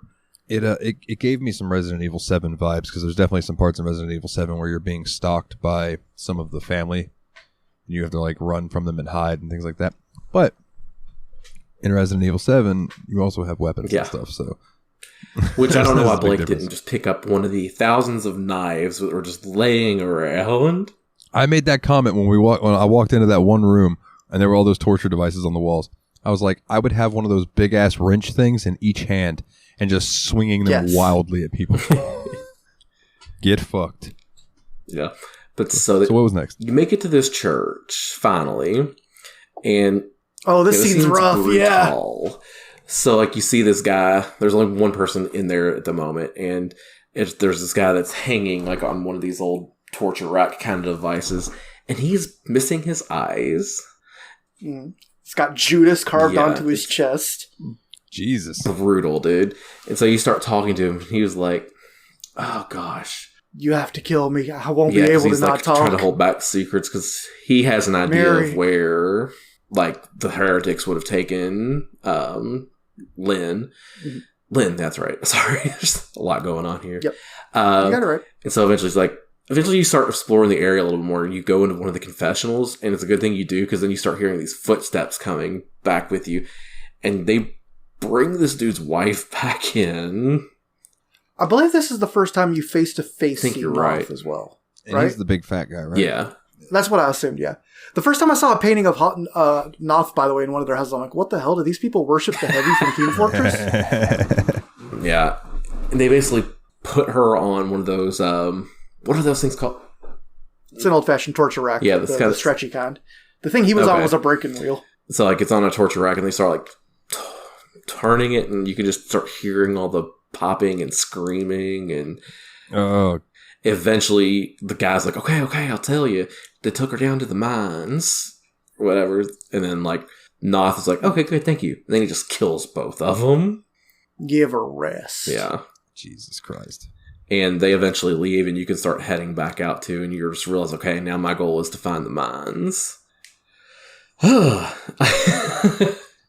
It gave me some Resident Evil 7 vibes because there's definitely some parts in Resident Evil 7 where you're being stalked by some of the family. And you have to like run from them and hide and things like that. But in Resident Evil 7, you also have weapons and stuff. So, which I don't know why Blake didn't just pick up one of the thousands of knives that were just laying around. I made that comment when I walked into that one room and there were all those torture devices on the walls. I was like, I would have one of those big ass wrench things in each hand. And just swinging them wildly at people. Get fucked. Yeah. But so what was next? You make it to this church, finally. And... Oh, this scene's rough, brutal. So, like, you see this guy. There's only one person in there at the moment. And there's this guy that's hanging, like, on one of these old torture rack kind of devices. And he's missing his eyes. It's got Judas carved onto his chest. Jesus. Brutal, dude. And so you start talking to him, and he was like, oh, gosh. You have to kill me. I won't be able to not talk. Trying to hold back secrets because he has an idea of where, like, the heretics would have taken Lynn. Mm-hmm. Lynn, that's right. Sorry. There's a lot going on here. Yep. You got it right. And so eventually you start exploring the area a little more, and you go into one of the confessionals, and it's a good thing you do because then you start hearing these footsteps coming back with you, and they bring this dude's wife back in. I believe this is the first time you face-to-face see you're Noth right. as well. And he's the big fat guy, right? Yeah. That's what I assumed, yeah. The first time I saw a painting of Noth, by the way, in one of their houses, I'm like, what the hell? Do these people worship the Heavy from Team Fortress? Yeah. And they basically put her on one of those, what are those things called? It's an old-fashioned torture rack. Yeah, the stretchy kind. The thing he was on was a breaking wheel. So, like, it's on a torture rack, and they start, like, turning it, and you can just start hearing all the popping and screaming, and eventually the guy's like, okay, I'll tell you. They took her down to the mines, or whatever, and then, like, Noth is like, okay, good, thank you. And then he just kills both of them. Give her rest. Yeah. Jesus Christ. And they eventually leave, and you can start heading back out too, and you just realize, okay, now my goal is to find the mines.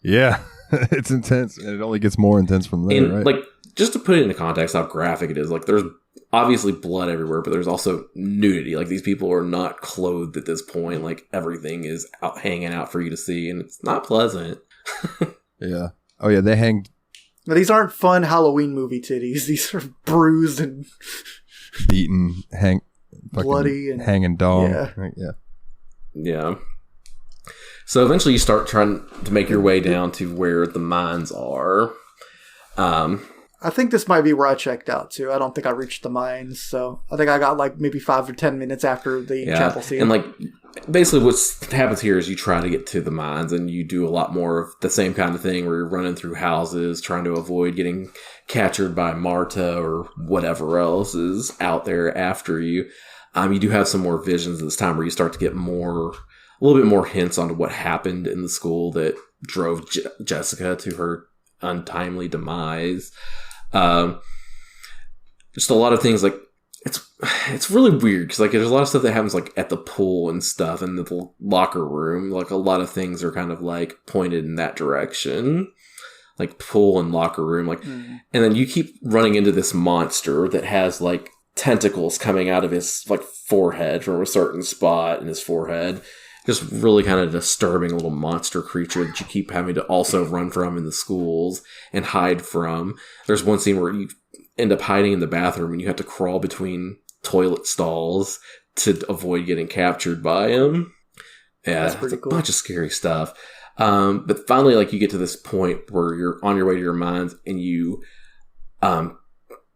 Yeah. It's intense, and it only gets more intense from there, And, right? like, just to put it into context how graphic it is, like, there's obviously blood everywhere, but there's also nudity. Like, these people are not clothed at this point. Like, everything is out hanging out for you to see, and it's not pleasant. Yeah. Oh, yeah, they hang... Now, these aren't fun Halloween movie titties. These are bruised and beaten, bloody and hanging dong. Yeah. Right? Yeah. Yeah. So eventually you start trying to make your way down to where the mines are. I think this might be where I checked out too. I don't think I reached the mines, so I think I got like maybe 5 or 10 minutes after the chapel scene. And like basically what happens here is you try to get to the mines, and you do a lot more of the same kind of thing where you're running through houses trying to avoid getting captured by Marta or whatever else is out there after you. You do have some more visions this time where you start to get a little bit more hints onto what happened in the school that drove Jessica to her untimely demise. Just a lot of things, like it's really weird because like there's a lot of stuff that happens like at the pool and stuff, and the locker room. Like a lot of things are kind of like pointed in that direction, like pool and locker room. Like, and then you keep running into this monster that has like tentacles coming out of his like forehead from a certain spot in his forehead. Just really kind of disturbing little monster creature that you keep having to also run from in the schools and hide from. There's one scene where you end up hiding in the bathroom and you have to crawl between toilet stalls to avoid getting captured by him. Yeah, that's pretty cool. A bunch of scary stuff. But finally, like, you get to this point where you're on your way to your mines and you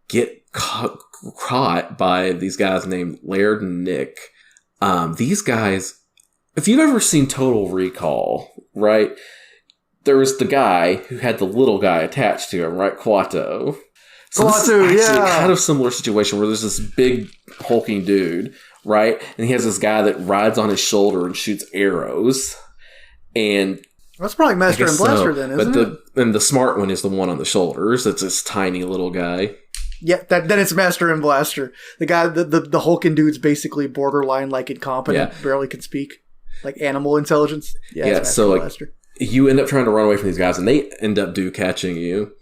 get caught by these guys named Laird and Nick. These guys... If you've ever seen Total Recall, right, there was the guy who had the little guy attached to him, right, Quato. So this is actually kind of similar situation where there's this big hulking dude, right, and he has this guy that rides on his shoulder and shoots arrows, and that's probably Master and Blaster then, isn't it? And the smart one is the one on the shoulders. It's this tiny little guy. Yeah, then it's Master and Blaster. The guy, the hulking dude's basically borderline like incompetent, barely can speak. Like animal intelligence. Yeah, so like you end up trying to run away from these guys, and they end up catching you,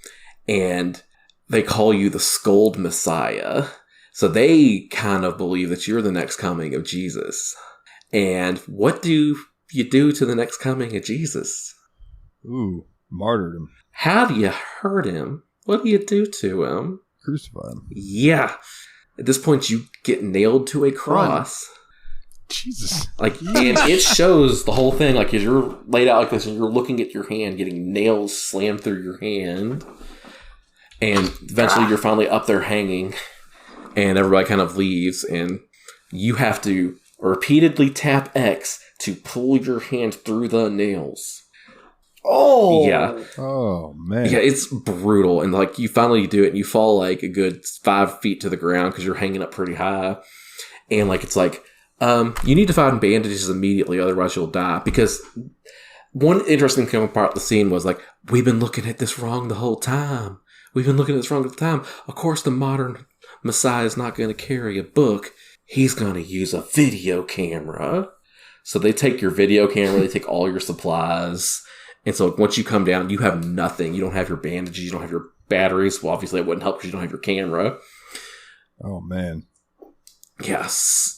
and they call you the Scold Messiah. So they kind of believe that you're the next coming of Jesus. And what do you do to the next coming of Jesus? Ooh, martyred him. How do you hurt him? What do you do to him? Crucify him. Yeah. At this point, you get nailed to a cross. Jesus. Like, and it shows the whole thing. Like, as you're laid out like this and you're looking at your hand, getting nails slammed through your hand. And eventually you're finally up there hanging. And everybody kind of leaves. And you have to repeatedly tap X to pull your hand through the nails. Oh. Yeah. Oh, man. Yeah, it's brutal. And, like, you finally do it and you fall, like, a good 5 feet to the ground because you're hanging up pretty high. And, like, it's like... you need to find bandages immediately, otherwise you'll die. Because one interesting thing about the scene was like, we've been looking at this wrong the whole time. Of course, the modern Messiah is not going to carry a book. He's going to use a video camera. So they take your video camera, they take all your supplies. And so once you come down, you have nothing. You don't have your bandages, you don't have your batteries. Well, obviously it wouldn't help because you don't have your camera. Oh, man. Yes.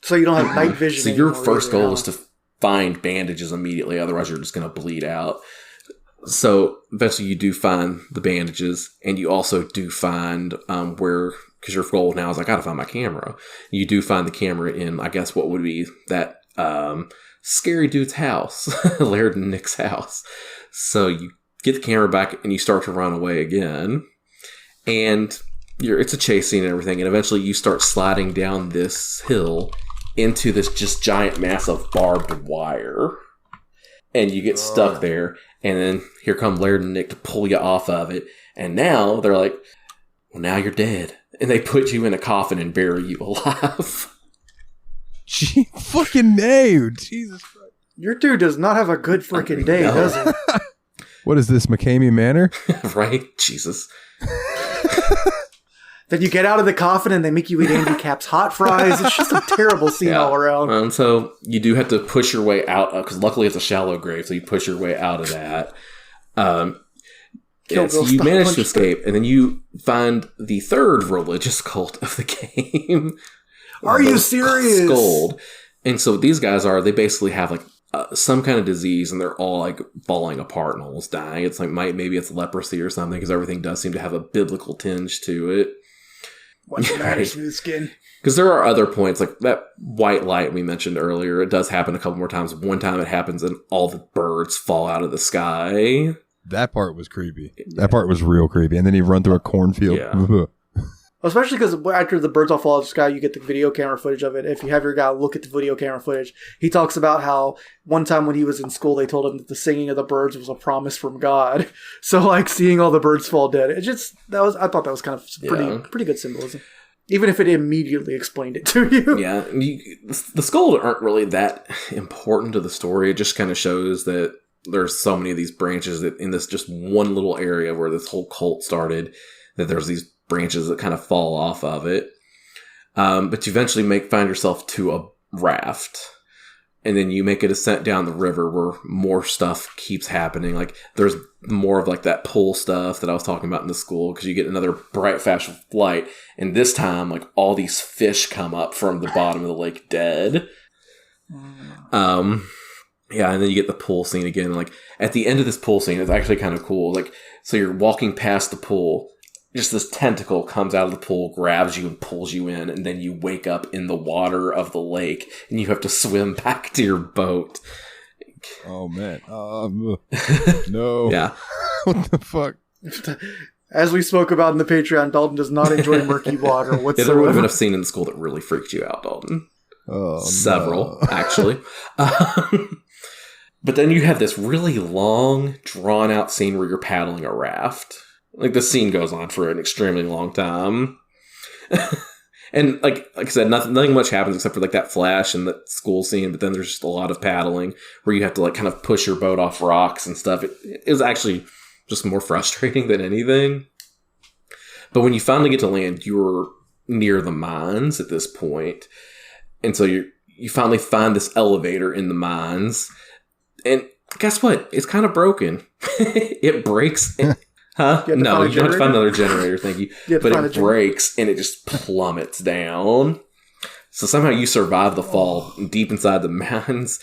So you don't have night vision. So your first goal is to find bandages immediately, otherwise you're just going to bleed out. So eventually you do find the bandages, and you also do find because your goal now is I got to find my camera. You do find the camera in, I guess, what would be that scary dude's house, Laird and Nick's house. So you get the camera back and you start to run away again, and it's a chase scene and everything, and eventually you start sliding down this hill into this just giant mass of barbed wire. And you get stuck there. And then here come Laird and Nick to pull you off of it. And now they're like, well, now you're dead. And they put you in a coffin and bury you alive. Fucking no. Jesus Christ. Your dude does not have a good freaking day, does he? What is this, McCamey Manor? Right? Jesus. Then you get out of the coffin and they make you eat Andy Cap's hot fries. It's just a terrible scene all around. So you do have to push your way out, because luckily it's a shallow grave, so you push your way out of that. So you manage to escape, and then you find the third religious cult of the game. Are you serious? Scold. And so what these guys are, they basically have like some kind of disease, and they're all like falling apart and almost dying. It's like maybe it's leprosy or something, because everything does seem to have a biblical tinge to it. What's the matter, smooth skin? Because there are other points, like that white light we mentioned earlier. It does happen a couple more times. One time it happens and all the birds fall out of the sky. That part was creepy. That part was real creepy. And then you run through a cornfield. Yeah. Especially because after the birds all fall out of the sky, you get the video camera footage of it. If you have your guy look at the video camera footage, he talks about how one time when he was in school, they told him that the singing of the birds was a promise from God. So, like, seeing all the birds fall dead, I thought that was kind of pretty good symbolism. Even if it immediately explained it to you. Yeah. The skulls aren't really that important to the story. It just kind of shows that there's so many of these branches that in this just one little area where this whole cult started, that there's these branches that kind of fall off of it. But you eventually find yourself to a raft. And then you make a descent down the river where more stuff keeps happening. Like, there's more of like that pull stuff that I was talking about in the school, because you get another bright flash of light. And this time, like, all these fish come up from the bottom of the lake dead. Yeah, and then you get the pool scene again. Like, at the end of this pool scene, it's actually kind of cool. Like, so you're walking past the pool, just this tentacle comes out of the pool, grabs you and pulls you in, and then you wake up in the water of the lake, and you have to swim back to your boat. Oh, man. No. Yeah. What the fuck? As we spoke about in the Patreon, Dalton does not enjoy murky water whatsoever. Yeah, there would have been a scene in the school that really freaked you out, Dalton. Oh, Several, actually. But then you have this really long, drawn-out scene where you're paddling a raft. Like, the scene goes on for an extremely long time. And, like I said, nothing much happens except for, like, that flash and that school scene, but then there's just a lot of paddling where you have to, like, kind of push your boat off rocks and stuff. It was actually just more frustrating than anything. But when you finally get to land, you're near the mines at this point. And so you finally find this elevator in the mines. And guess what? It's kind of broken. It breaks. Huh? No, you don't have to find another generator, thank you. But it breaks and it just plummets down. So somehow you survive the fall deep inside the mountains.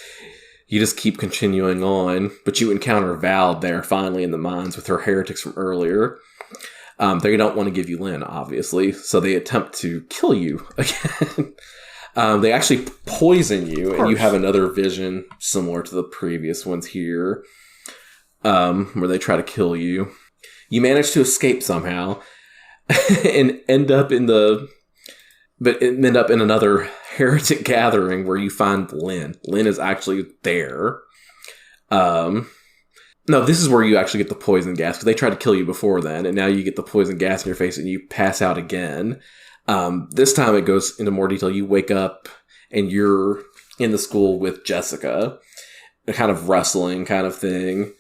You just keep continuing on. But you encounter Val there finally in the mines with her heretics from earlier. They don't want to give you Lynn, obviously. So they attempt to kill you again. They actually poison you, and you have another vision similar to the previous ones here, where they try to kill you. You manage to escape somehow, and end up in another heretic gathering where you find Lynn. Lynn is actually there. No, this is where you actually get the poison gas, because they tried to kill you before then, and now you get the poison gas in your face, and you pass out again. This time it goes into more detail. You wake up and you're in the school with Jessica, a kind of wrestling kind of thing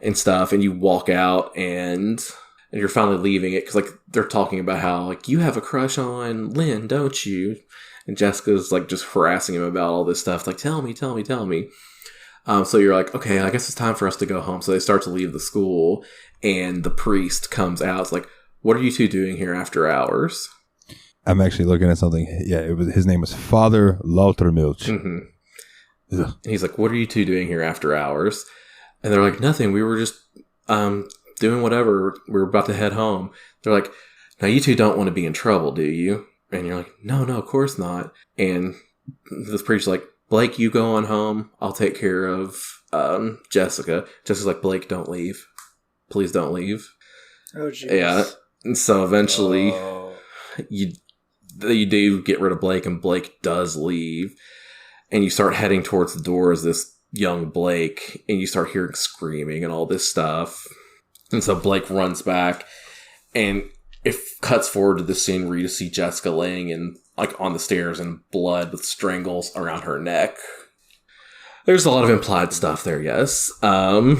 and stuff. And you walk out and you're finally leaving it, because like they're talking about how like you have a crush on Lynn, don't you? And Jessica's like just harassing him about all this stuff. Like, tell me. So you're like, okay, I guess it's time for us to go home. So they start to leave the school, and the priest comes out. It's like, what are you two doing here after hours? I'm actually looking at something. Yeah, his name was Father Lautermilch. Mm-hmm. He's like, what are you two doing here after hours? And they're like, nothing. We were just doing whatever. We were about to head home. They're like, now you two don't want to be in trouble, do you? And you're like, no, of course not. And this priest's like, Blake, you go on home. I'll take care of Jessica. Jessica's like, Blake, don't leave. Please don't leave. Oh, jeez. Yeah. And so eventually you do get rid of Blake, and Blake does leave. And you start heading towards the door as this young Blake, and you start hearing screaming and all this stuff. And so Blake runs back, and it cuts forward to the scene where you see Jessica laying in, like, on the stairs in blood with strangles around her neck. There's a lot of implied stuff there, yes. But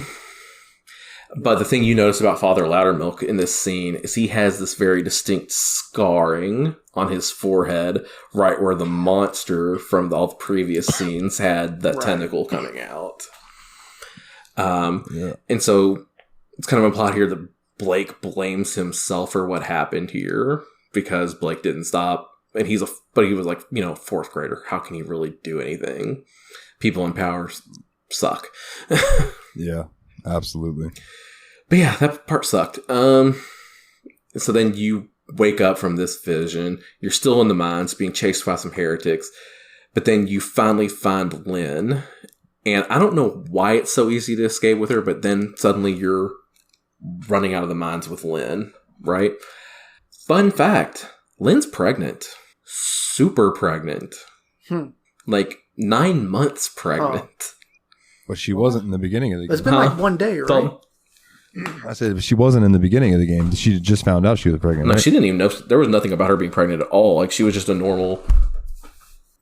the thing you notice about Father Loudermilk in this scene is he has this very distinct scarring on his forehead, right where the monster from all the previous scenes had that tentacle coming out. And so it's kind of implied here that Blake blames himself for what happened here because Blake didn't stop. And he was like, fourth grader. How can he really do anything? People in power suck. Yeah, absolutely. But yeah, that part sucked. So then you wake up from this vision. You're still in the mines being chased by some heretics. But then you finally find Lynn. And I don't know why it's so easy to escape with her, but then suddenly you're running out of the mines with Lynn, right? Fun fact, Lynn's pregnant. Super pregnant. Like 9 months pregnant. But she wasn't in the beginning of the game. It's been like 1 day, right? I said she wasn't in the beginning of the game. She just found out she was pregnant. No, right? she didn't even know. There was nothing about her being pregnant at all. Like, she was just a normal...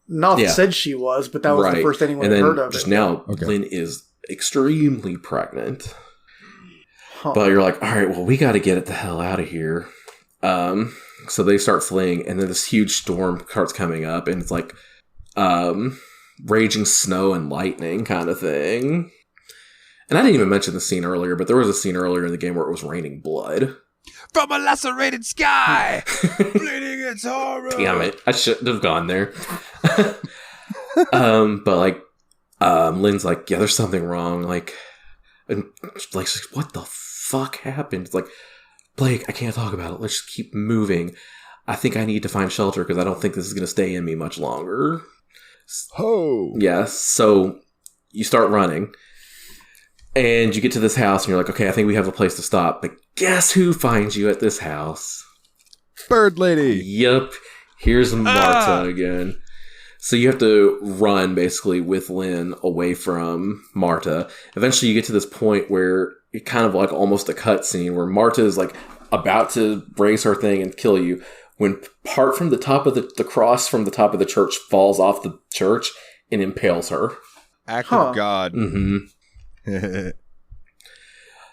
Noth said she was, but that was the first anyone had heard of just it. now, Lynn is extremely pregnant. But you're like, all right, well, we got to get it the hell out of here. So they start fleeing, and then this huge storm starts coming up, and it's like raging snow and lightning kind of thing. And I didn't even mention the scene earlier, but there was a scene earlier in the game where it was raining blood. From a lacerated sky! Bleeding its horror! Damn it. I shouldn't have gone there. But Lynn's like, yeah, there's something wrong. Like, and like, what the fuck happened? It's like, Blake, I can't talk about it. Let's just keep moving. I think I need to find shelter because I don't think this is going to stay in me much longer. Ho! Yeah, so you start running. And you get to this house and you're like, okay, I think we have a place to stop. But guess who finds you at this house? Bird lady! Yep. Here's Marta again. So you have to run basically with Lynn away from Marta. Eventually you get to this point where it kind of like almost a cutscene where Marta is like about to raise her thing and kill you when part from the top of the cross from the top of the church falls off the church and impales her. Act of God. Mm-hmm.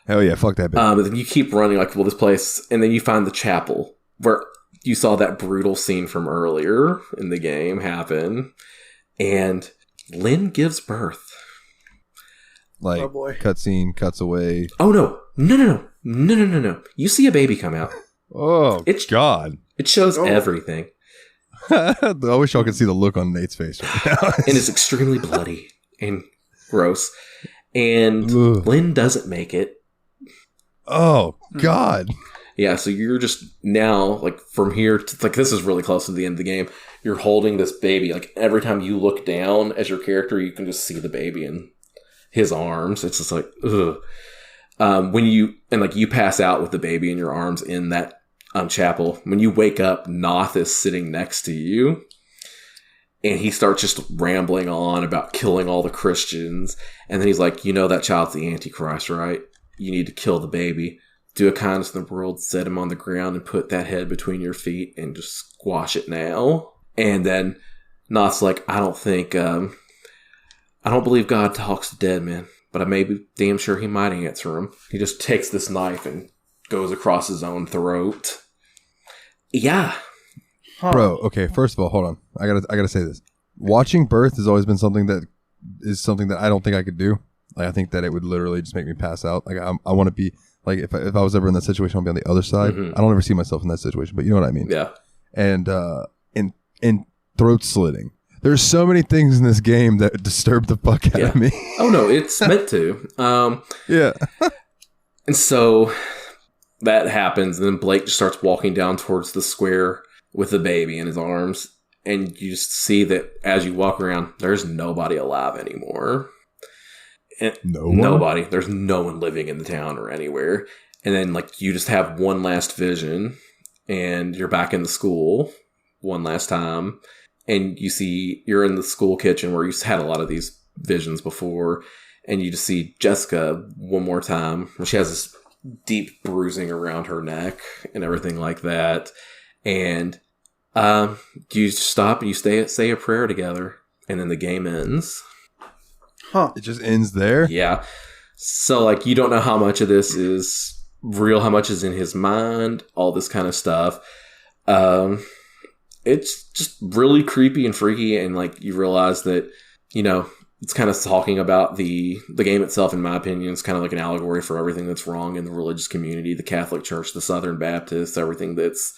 Hell yeah, fuck that bitch. But then you keep running like, well, this place, and then you find the chapel where you saw that brutal scene from earlier in the game happen, and Lynn gives birth. Like, oh boy. Cutscene cuts away. Oh no! You see a baby come out. Oh, God. It shows everything. I wish y'all could see the look on Nate's face right now. And it's extremely bloody and gross. And Lynn doesn't make it. Oh, God. Yeah, so you're just now, like, from here to, like, this is really close to the end of the game. You're holding this baby. Like, every time you look down as your character, you can just see the baby in his arms. It's just like, ugh. When you pass out with the baby in your arms in that chapel, when you wake up, Noth is sitting next to you. And he starts just rambling on about killing all the Christians. And then he's like, you know that child's the Antichrist, right? You need to kill the baby. Do a kindness in the world, set him on the ground, and put that head between your feet and just squash it now. And then Noth's like, I don't believe God talks to dead men, but I may be damn sure he might answer him. He just takes this knife and goes across his own throat. Yeah. Bro, okay, first of all, hold on. I gotta say this. Watching birth has always been something that I don't think I could do. Like, I think that it would literally just make me pass out. Like, I want to be, like, if I was ever in that situation, I'll be on the other side. Mm-hmm. I don't ever see myself in that situation, but you know what I mean? Yeah. And in throat slitting. There's so many things in this game that disturb the fuck out of me. Oh, no, it's meant to. Yeah. And so that happens, and then Blake just starts walking down towards the square with the baby in his arms, and you just see that as you walk around, there's nobody alive anymore. And nobody. There's no one living in the town or anywhere. And then, like, you just have one last vision, and you're back in the school one last time, and you see you're in the school kitchen where you've had a lot of these visions before, and you just see Jessica one more time. She has this deep bruising around her neck and everything like that. And you stop and you say a prayer together, and then the game ends. Huh. It just ends there? Yeah. So, like, you don't know how much of this is real, how much is in his mind, all this kind of stuff. It's just really creepy and freaky, and, like, you realize that, you know, it's kind of talking about the game itself, in my opinion. It's kind of like an allegory for everything that's wrong in the religious community, the Catholic Church, the Southern Baptists, everything that's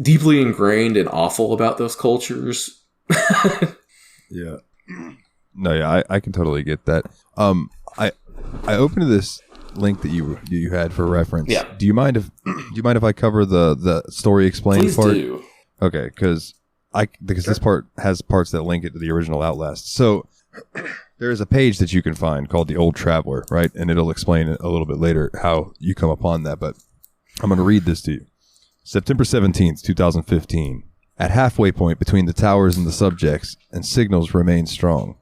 deeply ingrained and awful about those cultures. Yeah. No, yeah, I can totally get that. I opened this link that you had for reference. Yeah. Do you mind if I cover the story explained Please part? do. Okay, because this part has parts that link it to the original Outlast. So there is a page that you can find called The Old Traveler, right? And it'll explain a little bit later how you come upon that. But I'm going to read this to you. September 17th, 2015. At halfway point between the towers and the subjects, and signals remain strong.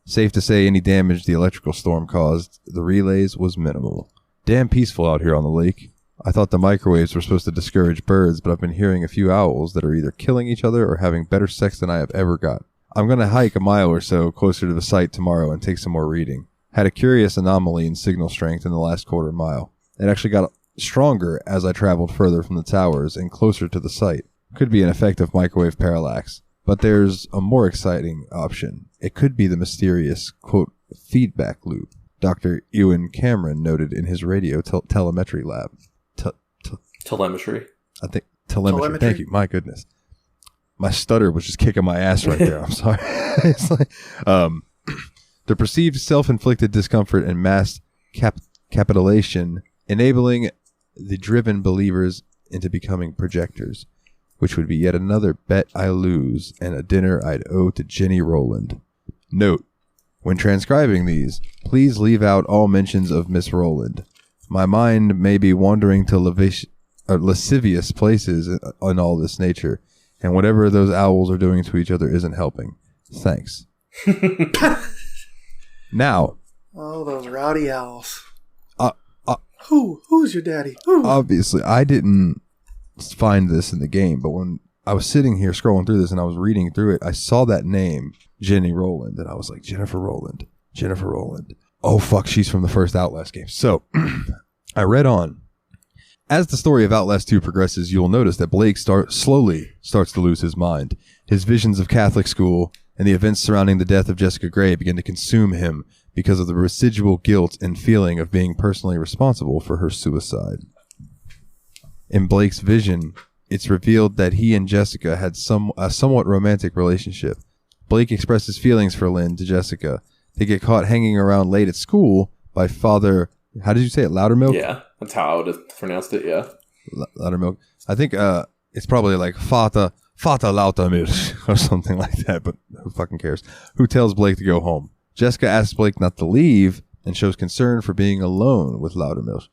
Safe to say any damage the electrical storm caused the relays was minimal. Damn peaceful out here on the lake. I thought the microwaves were supposed to discourage birds, but I've been hearing a few owls that are either killing each other or having better sex than I have ever got. I'm going to hike a mile or so closer to the site tomorrow and take some more reading. Had a curious anomaly in signal strength in the last quarter mile. It actually got stronger as I traveled further from the towers and closer to the site. Could be an effect of microwave parallax. But there's a more exciting option. It could be the mysterious, quote, feedback loop Dr. Ewan Cameron noted in his radio telemetry lab. Telemetry? I think telemetry. Thank you. My goodness. My stutter was just kicking my ass right there. I'm sorry. It's like, the perceived self-inflicted discomfort and mass capitulation enabling the driven believers into becoming projectors, which would be yet another bet I lose and a dinner I'd owe to Jenny Rowland. Note, when transcribing these, please leave out all mentions of Miss Rowland. My mind may be wandering to lascivious places in all this nature, and whatever those owls are doing to each other isn't helping. Thanks. Now. Oh, those rowdy owls. Who's your daddy? Who? Obviously, I didn't find this in the game, but when I was sitting here scrolling through this and I was reading through it, I saw that name, Jenny Rowland, and I was like, Jennifer Rowland. Oh, fuck, she's from the first Outlast game. So, I read on. As the story of Outlast 2 progresses, you'll notice that Blake slowly starts to lose his mind. His visions of Catholic school and the events surrounding the death of Jessica Gray begin to consume him because of the residual guilt and feeling of being personally responsible for her suicide. In Blake's vision, it's revealed that he and Jessica had a somewhat romantic relationship. Blake expresses feelings for Lynn to Jessica. They get caught hanging around late at school by Father... How did you say it? Loudermilk? Yeah, that's how I would have pronounced it, yeah. Loudermilk. I think it's probably like Fata Lautermilch or something like that, but who fucking cares? Who tells Blake to go home? Jessica asks Blake not to leave and shows concern for being alone with Loudermilk.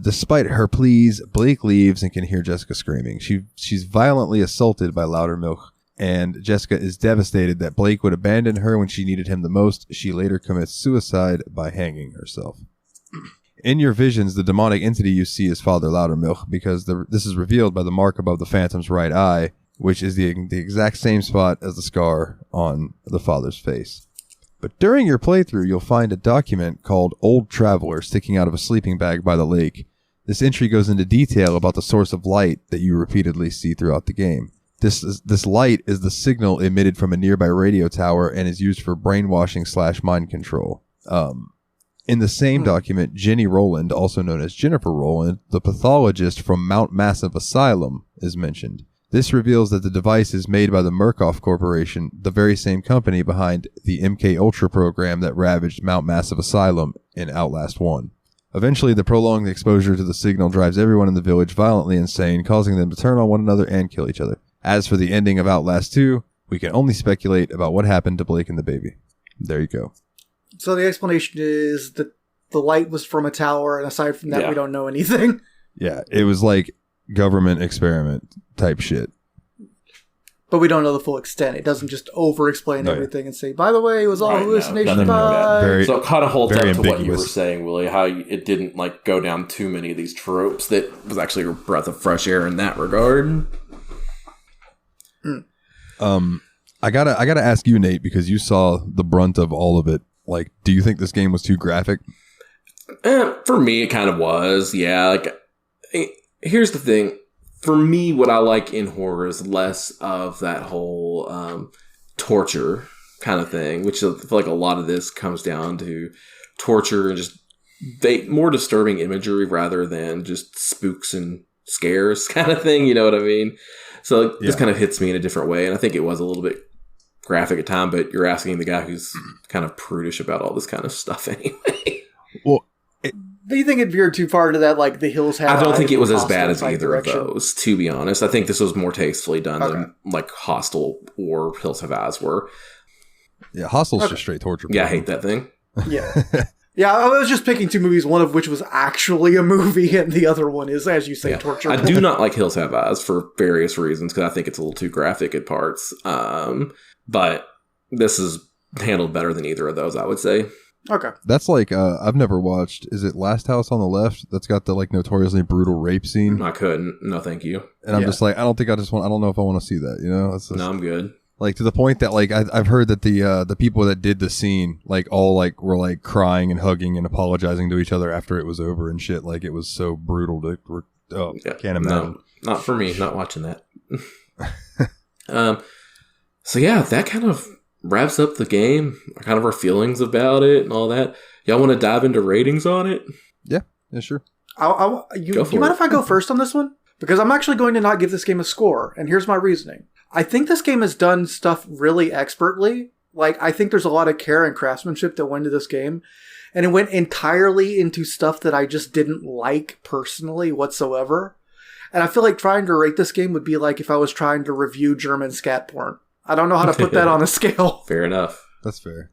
Despite her pleas, Blake leaves and can hear Jessica screaming. She's violently assaulted by Loudermilk, and Jessica is devastated that Blake would abandon her when she needed him the most. She later commits suicide by hanging herself. In your visions, the demonic entity you see is Father Loudermilk, because this is revealed by the mark above the Phantom's right eye, which is the exact same spot as the scar on the father's face. But during your playthrough, you'll find a document called Old Traveler sticking out of a sleeping bag by the lake. This entry goes into detail about the source of light that you repeatedly see throughout the game. This light is the signal emitted from a nearby radio tower and is used for brainwashing / mind control. In the same document, Jenny Rowland, also known as Jennifer Rowland, the pathologist from Mount Massive Asylum, is mentioned. This reveals that the device is made by the Murkoff Corporation, the very same company behind the MK Ultra program that ravaged Mount Massive Asylum in Outlast 1. Eventually, the prolonged exposure to the signal drives everyone in the village violently insane, causing them to turn on one another and kill each other. As for the ending of Outlast 2, we can only speculate about what happened to Blake and the baby. There you go. So the explanation is that the light was from a tower, and aside from that, we don't know anything. Yeah, it was like government experiment type shit. But we don't know the full extent. It doesn't just over-explain everything and say, by the way, it was all hallucination. So it kind of holds up to ambiguous. what you were saying, Willie, how it didn't like go down too many of these tropes. That was actually a breath of fresh air in that regard. I gotta ask you, Nate, because you saw the brunt of all of it Like, do you think this game was too graphic? For me, it kind of was. Yeah. Like, here's the thing. For me, what I like in horror is less of that whole torture kind of thing, which I feel like a lot of this comes down to torture and just more disturbing imagery rather than just spooks and scares kind of thing. You know what I mean? So this kind of hits me in a different way. And I think it was a little bit graphic at time, but you're asking the guy who's kind of prudish about all this kind of stuff anyway. Well, do you think it veered too far into that, like The Hills Have Eyes? I don't think it was as bad as either direction? of those, to be honest. I think this was more tastefully done than like Hostel or Hills Have Eyes were. Yeah, Hostel's just straight torture. Yeah, I hate that thing. Yeah. Yeah, I was just picking two movies, one of which was actually a movie, and the other one is, as you say, torture. I do not like Hills Have Eyes for various reasons, because I think it's a little too graphic at parts. But this is handled better than either of those, I would say. Okay. That's like, I've never watched, is it Last House on the Left? That's got the like notoriously brutal rape scene. I couldn't. No, thank you. And I'm just like, I don't know if I want to see that, you know? It's just, no, I'm good. Like, to the point that, like, I've heard that the people that did the scene, like, all, like, were, like, crying and hugging and apologizing to each other after it was over and shit. Like, it was so brutal to, can't imagine. No, not for me. Not watching that. So, yeah, that kind of wraps up the game. Kind of our feelings about it and all that. Y'all want to dive into ratings on it? Yeah, sure. You mind if I go first on this one? Because I'm actually going to not give this game a score, and here's my reasoning. I think this game has done stuff really expertly. Like, I think there's a lot of care and craftsmanship that went into this game. And it went entirely into stuff that I just didn't like personally whatsoever. And I feel like trying to rate this game would be like if I was trying to review German scat porn. I don't know how to put that on a scale. Fair enough. That's fair.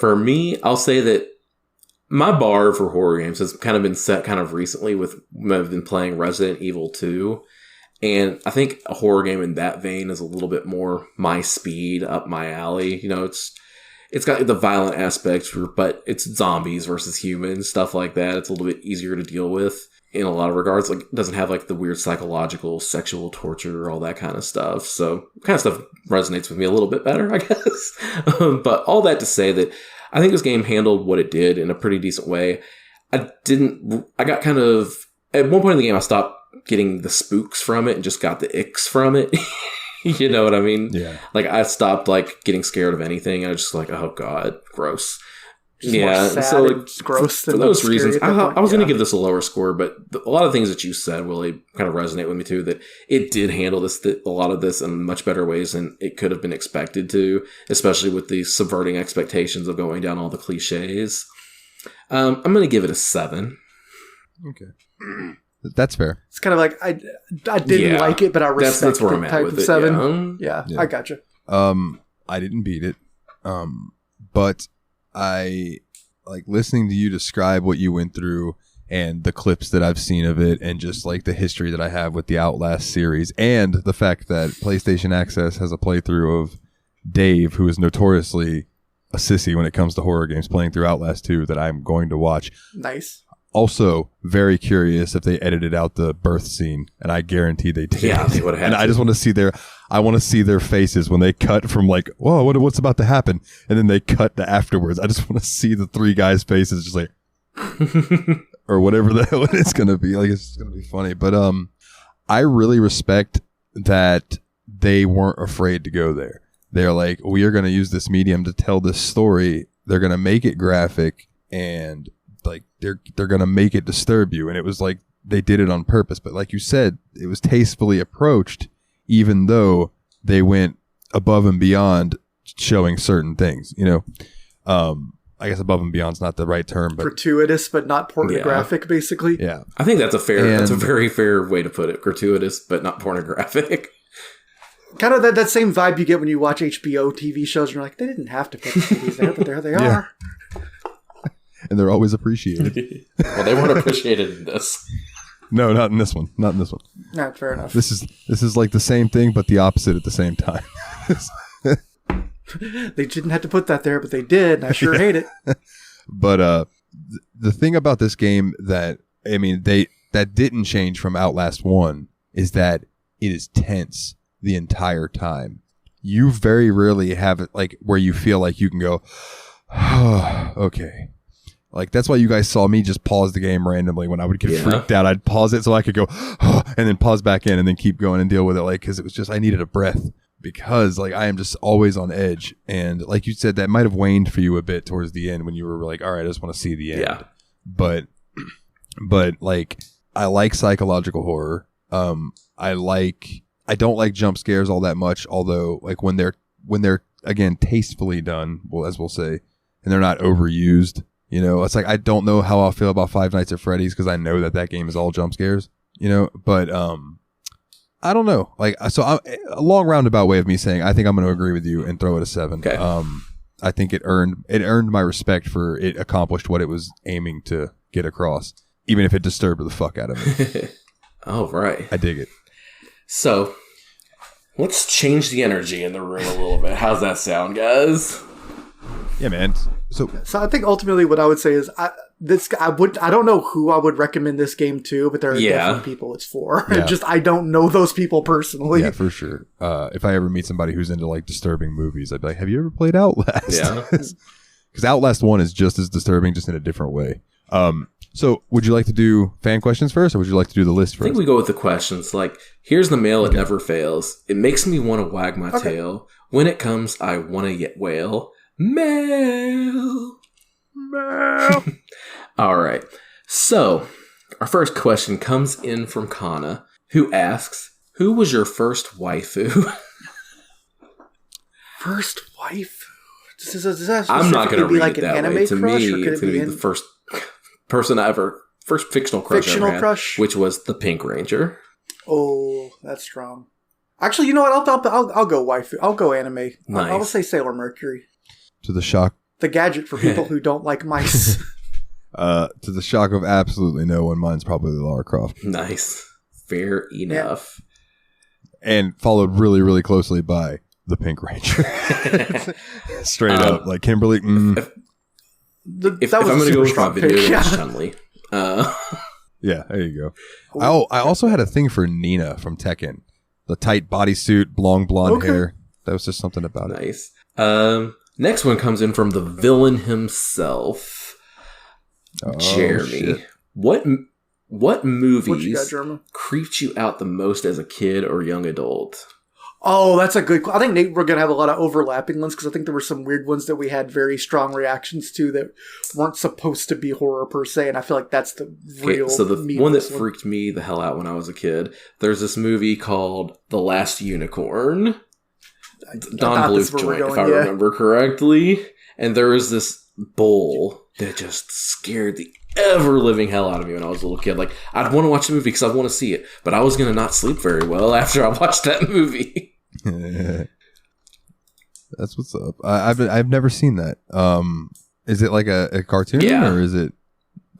For me, I'll say that my bar for horror games has kind of been set kind of recently with I've been playing Resident Evil 2. And I think a horror game in that vein is a little bit more my speed, up my alley. You know, it's got the violent aspects, but it's zombies versus humans, stuff like that. It's a little bit easier to deal with in a lot of regards. Like, it doesn't have like the weird psychological, sexual torture, all that kind of stuff. So, kind of stuff resonates with me a little bit better, I guess. But all that to say that I think this game handled what it did in a pretty decent way. I got kind of, at one point in the game, I stopped getting the spooks from it and just got the icks from it. You know what I mean? Yeah. Like, I stopped like getting scared of anything. I was just like, oh god, gross. Just more sad so like, gross. For those reasons, I was going to give this a lower score, but a lot of things that you said really kind of resonate with me too. That it did handle a lot of this in much better ways than it could have been expected to, especially with the subverting expectations of going down all the cliches. I'm going to give it a 7. Okay. That's fair. It's kind of like I didn't like it, but I respect that's where I'm the at type with of it. 7. Yeah, I gotcha. I didn't beat it, but I like listening to you describe what you went through and the clips that I've seen of it, and just like the history that I have with the Outlast series, and the fact that PlayStation Access has a playthrough of Dave, who is notoriously a sissy when it comes to horror games, playing through Outlast 2, that I'm going to watch. Nice. Also, very curious if they edited out the birth scene, and I guarantee they did. Yeah, they would have. And I just want to see their faces when they cut from like, whoa, what's about to happen, and then they cut to afterwards. I just want to see the 3 guys' faces, just like, or whatever the hell it's gonna be. Like, it's gonna be funny. But I really respect that they weren't afraid to go there. They're like, we are gonna use this medium to tell this story. They're gonna make it graphic, and like they're gonna make it disturb you. And it was like they did it on purpose, but like you said, it was tastefully approached, even though they went above and beyond showing certain things, you know. I guess above and beyond's not the right term, but gratuitous but not pornographic, basically. Yeah, I think that's a very fair way to put it. Gratuitous but not pornographic. Kind of that same vibe you get when you watch HBO TV shows and you're like, they didn't have to put the TVs there, but there they are. And they're always appreciated. Well, they weren't appreciated in this. No, not in this one. Not in this one. No, fair enough. This is like the same thing, but the opposite at the same time. They didn't have to put that there, but they did, and I sure hate it. But the thing about this game that didn't change from Outlast 1 is that it is tense the entire time. you very rarely have it like where you feel like you can go, oh, okay. Like, that's why you guys saw me just pause the game randomly when I would get freaked out. I'd pause it so I could go, oh, and then pause back in and then keep going and deal with it. Like, because it was just, I needed a breath because, like, I am just always on edge. And like you said, that might have waned for you a bit towards the end when you were like, all right, I just want to see the end. Yeah. But like, I like psychological horror. I don't like jump scares all that much, although, like, when they're again, tastefully done, well, as we'll say, and they're not overused. You know, it's like, I don't know how I'll feel about Five Nights at Freddy's because I know that game is all jump scares, you know, but I don't know. Like, so a long roundabout way of me saying I think I'm going to agree with you and throw it a 7. Okay. I think it earned my respect for it accomplished what it was aiming to get across, even if it disturbed the fuck out of me. All right. I dig it. So, let's change the energy in the room a little bit. How's that sound, guys? Yeah, man. So I think ultimately what I would say is I don't know who I would recommend this game to, but there are definitely people it's for. Yeah. Just I don't know those people personally. Yeah, for sure. If I ever meet somebody who's into like disturbing movies, I'd be like, "Have you ever played Outlast?" Yeah, because Outlast 1 is just as disturbing, just in a different way. So would you like to do fan questions first, or would you like to do the list first? I think we go with the questions. Like, here's the mail. It never fails. It makes me want to wag my tail. When it comes, I want to yet wail. Mail. All right. So, our first question comes in from Kana, who asks, "Who was your first waifu?" First waifu? Does that I'm not going to read like it an that anime way. To crush, me, it's going to be the first person first fictional crush I ever had, which was the Pink Ranger. Oh, that's strong. Actually, you know what? I'll go waifu. I'll go anime. Nice. I'll say Sailor Mercury. To the shock. The gadget for people who don't like mice. To the shock of absolutely no one, mine's probably Lara Croft. Nice. Fair enough. Yeah. And followed really, really closely by the Pink Ranger. Straight up. Like Kimberly. If I'm going to go with my video, it's Chun-Li. Yeah, there you go. I also had a thing for Nina from Tekken. The tight bodysuit, long blonde hair. That was just something about it. Nice. Next one comes in from the villain himself, Jeremy. Shit. What movies What you got, Jeremy? creeped you out the most as a kid or young adult? Oh, that's a good. I think we're going to have a lot of overlapping ones because I think there were some weird ones that we had very strong reactions to that weren't supposed to be horror per se, and I feel like that's the real. So the one that freaked me the hell out when I was a kid. There's this movie called The Last Unicorn. Don Bluth joint, if I remember correctly. And there was this bull that just scared the ever-living hell out of me when I was a little kid. Like, I'd want to watch the movie because I'd want to see it, but I was going to not sleep very well after I watched that movie. That's what's up. I've never seen that. Is it like a cartoon or is it?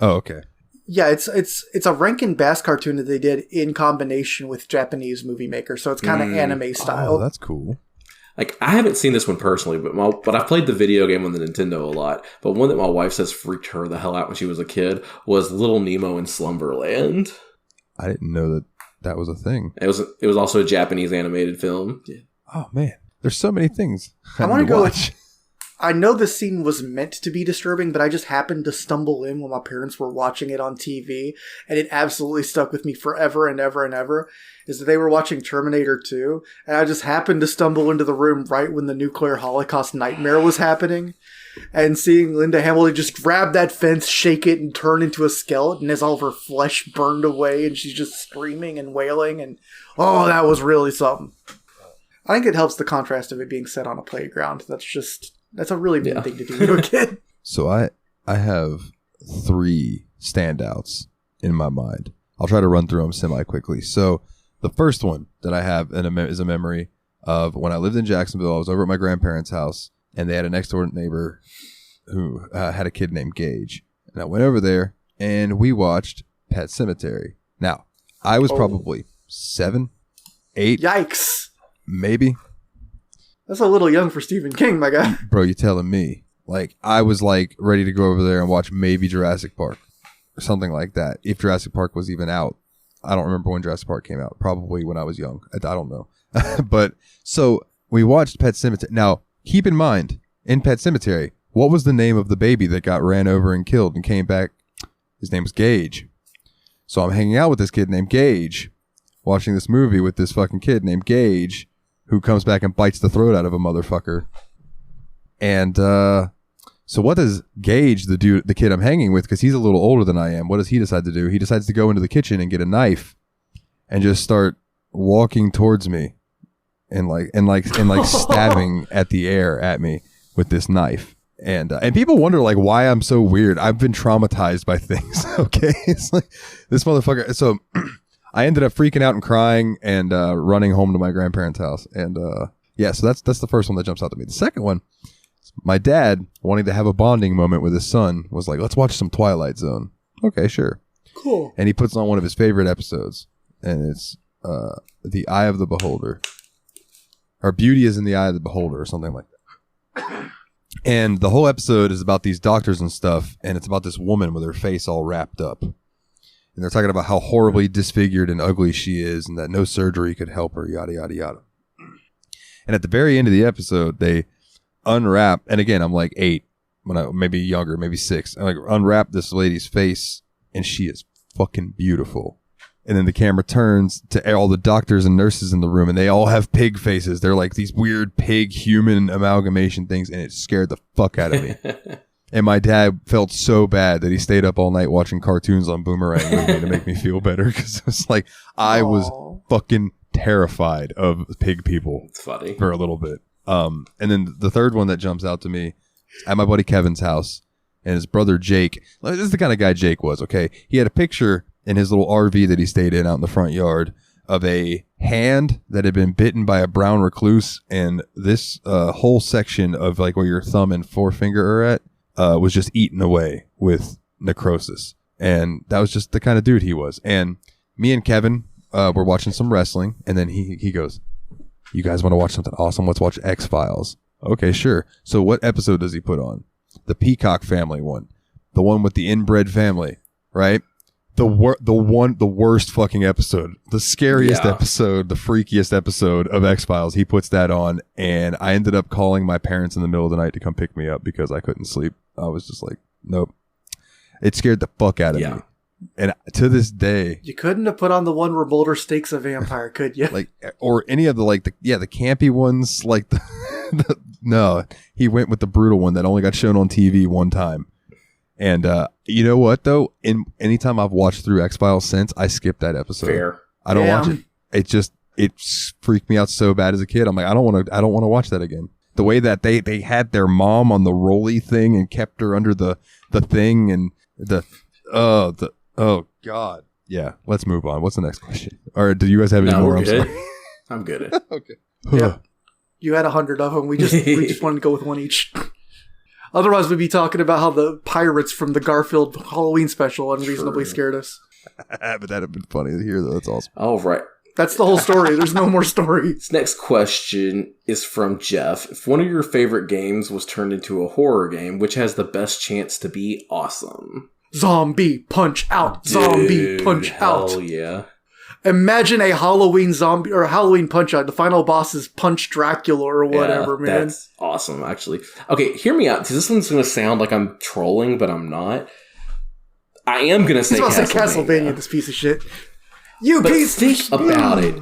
Oh, okay. Yeah, it's a Rankin Bass cartoon that they did in combination with Japanese movie maker, so it's kind of anime style. Oh, that's cool. Like, I haven't seen this one personally, but I've played the video game on the Nintendo a lot. But one that my wife says freaked her the hell out when she was a kid was Little Nemo in Slumberland. I didn't know that was a thing. It was also a Japanese animated film. Yeah. Oh man, there's so many things I want to go. I know the scene was meant to be disturbing, but I just happened to stumble in when my parents were watching it on TV, and it absolutely stuck with me forever and ever and ever, is that they were watching Terminator 2, and I just happened to stumble into the room right when the nuclear holocaust nightmare was happening, and seeing Linda Hamilton just grab that fence, shake it, and turn into a skeleton as all of her flesh burned away, and she's just screaming and wailing, and oh, that was really something. I think it helps the contrast of it being set on a playground. That's a really mean thing to do to a kid. So I have 3 standouts in my mind. I'll try to run through them semi-quickly. So the first one that I have is a memory of when I lived in Jacksonville. I was over at my grandparents' house, and they had a next-door neighbor who had a kid named Gage. And I went over there, and we watched Pet Sematary. Now, I was probably 7, 8. Yikes. Maybe. That's a little young for Stephen King, my guy. Bro, you telling me. Like, I was like ready to go over there and watch maybe Jurassic Park or something like that. If Jurassic Park was even out. I don't remember when Jurassic Park came out. Probably when I was young. I don't know. But so we watched Pet Sematary. Now, keep in mind, in Pet Sematary, what was the name of the baby that got ran over and killed and came back? His name was Gage. So I'm hanging out with this kid named Gage, watching this movie with this fucking kid named Gage, who comes back and bites the throat out of a motherfucker. And so what does Gage, the kid I'm hanging with, because he's a little older than I am, what does he decide to do? He decides to go into the kitchen and get a knife and just start walking towards me and stabbing at the air at me with this knife. And people wonder like why I'm so weird. I've been traumatized by things. Okay, it's like this motherfucker. So I ended up freaking out and crying and running home to my grandparents' house. And yeah, so that's the first one that jumps out to me. The second one, my dad wanting to have a bonding moment with his son was like, let's watch some Twilight Zone. Okay, sure, cool. And he puts on one of his favorite episodes, and it's The Eye of the Beholder, or Beauty is in the Eye of the Beholder, or something like that. And the whole episode is about these doctors and stuff, and it's about this woman with her face all wrapped up. And they're talking about how horribly disfigured and ugly she is, and that no surgery could help her, yada, yada, yada. And at the very end of the episode, they unwrap, and again, I'm like 8, maybe younger, maybe 6. And like unwrap this lady's face, and she is fucking beautiful. And then the camera turns to all the doctors and nurses in the room, and they all have pig faces. They're like these weird pig human amalgamation things, and it scared the fuck out of me. And my dad felt so bad that he stayed up all night watching cartoons on Boomerang with me to make me feel better, because it was like I was fucking terrified of pig people. It's funny. For a little bit. And then the third one that jumps out to me, at my buddy Kevin's house, and his brother Jake. This is the kind of guy Jake was, okay? He had a picture in his little RV that he stayed in out in the front yard of a hand that had been bitten by a brown recluse, and this whole section of like where your thumb and forefinger are at was just eaten away with necrosis. And that was just the kind of dude he was. And me and Kevin were watching some wrestling, and then he goes, you guys want to watch something awesome? Let's watch X-Files. Okay, sure. So what episode does he put on? The Peacock family one. The one with the inbred family, right? The worst fucking episode, the scariest episode, the freakiest episode of X-Files. He puts that on, and I ended up calling my parents in the middle of the night to come pick me up because I couldn't sleep. I was just like, nope. It scared the fuck out of me. And to this day, you couldn't have put on the one where Mulder stakes a vampire, could you? Like, or any of the the campy ones, like no, he went with the brutal one that only got shown on TV one time. And you know what though? Anytime I've watched through X-Files since, I skipped that episode. Fair. I don't watch it. It freaked me out so bad as a kid. I'm like, I don't want to watch that again. The way that they had their mom on the rolly thing and kept her under the thing and oh God. Yeah, let's move on. What's the next question? Or do you guys have any more? I'm sorry. I'm good. Okay. Yeah. You had 100 of them. We just wanted to go with one each. Otherwise, we'd be talking about how the pirates from the Garfield Halloween special unreasonably scared us. But that'd have been funny to hear, though. That's awesome. All right. That's the whole story. There's no more story. This next question is from Jeff. If one of your favorite games was turned into a horror game, which has the best chance to be awesome? Zombie Punch Out. Zombie Punch Out. Hell yeah. Imagine a Halloween zombie or Halloween Punch Out. The final boss is Punch Dracula or whatever, man. That's awesome, actually. Okay, hear me out, because this one's going to sound like I'm trolling, but I'm not. I am going to say Castlevania, this piece of shit. Think about it.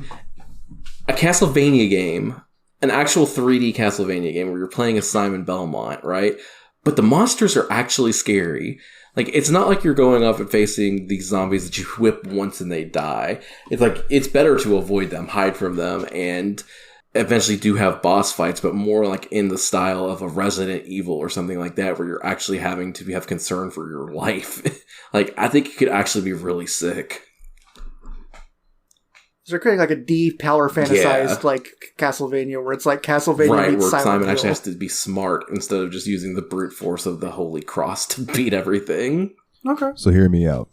A Castlevania game, an actual 3D Castlevania game where you're playing as Simon Belmont, right? But the monsters are actually scary. Like, it's not like you're going up and facing these zombies that you whip once and they die. It's like, it's better to avoid them, hide from them, and eventually do have boss fights, but more like in the style of a Resident Evil or something like that, where you're actually having to have concern for your life. Like, I think it could actually be really sick. So they're creating like a de-power fantasized like Castlevania, where it's like Castlevania right, meets where Silent Simon actually Hill. has to be smart instead of just using the brute force of the Holy Cross to beat everything. Okay. So hear me out.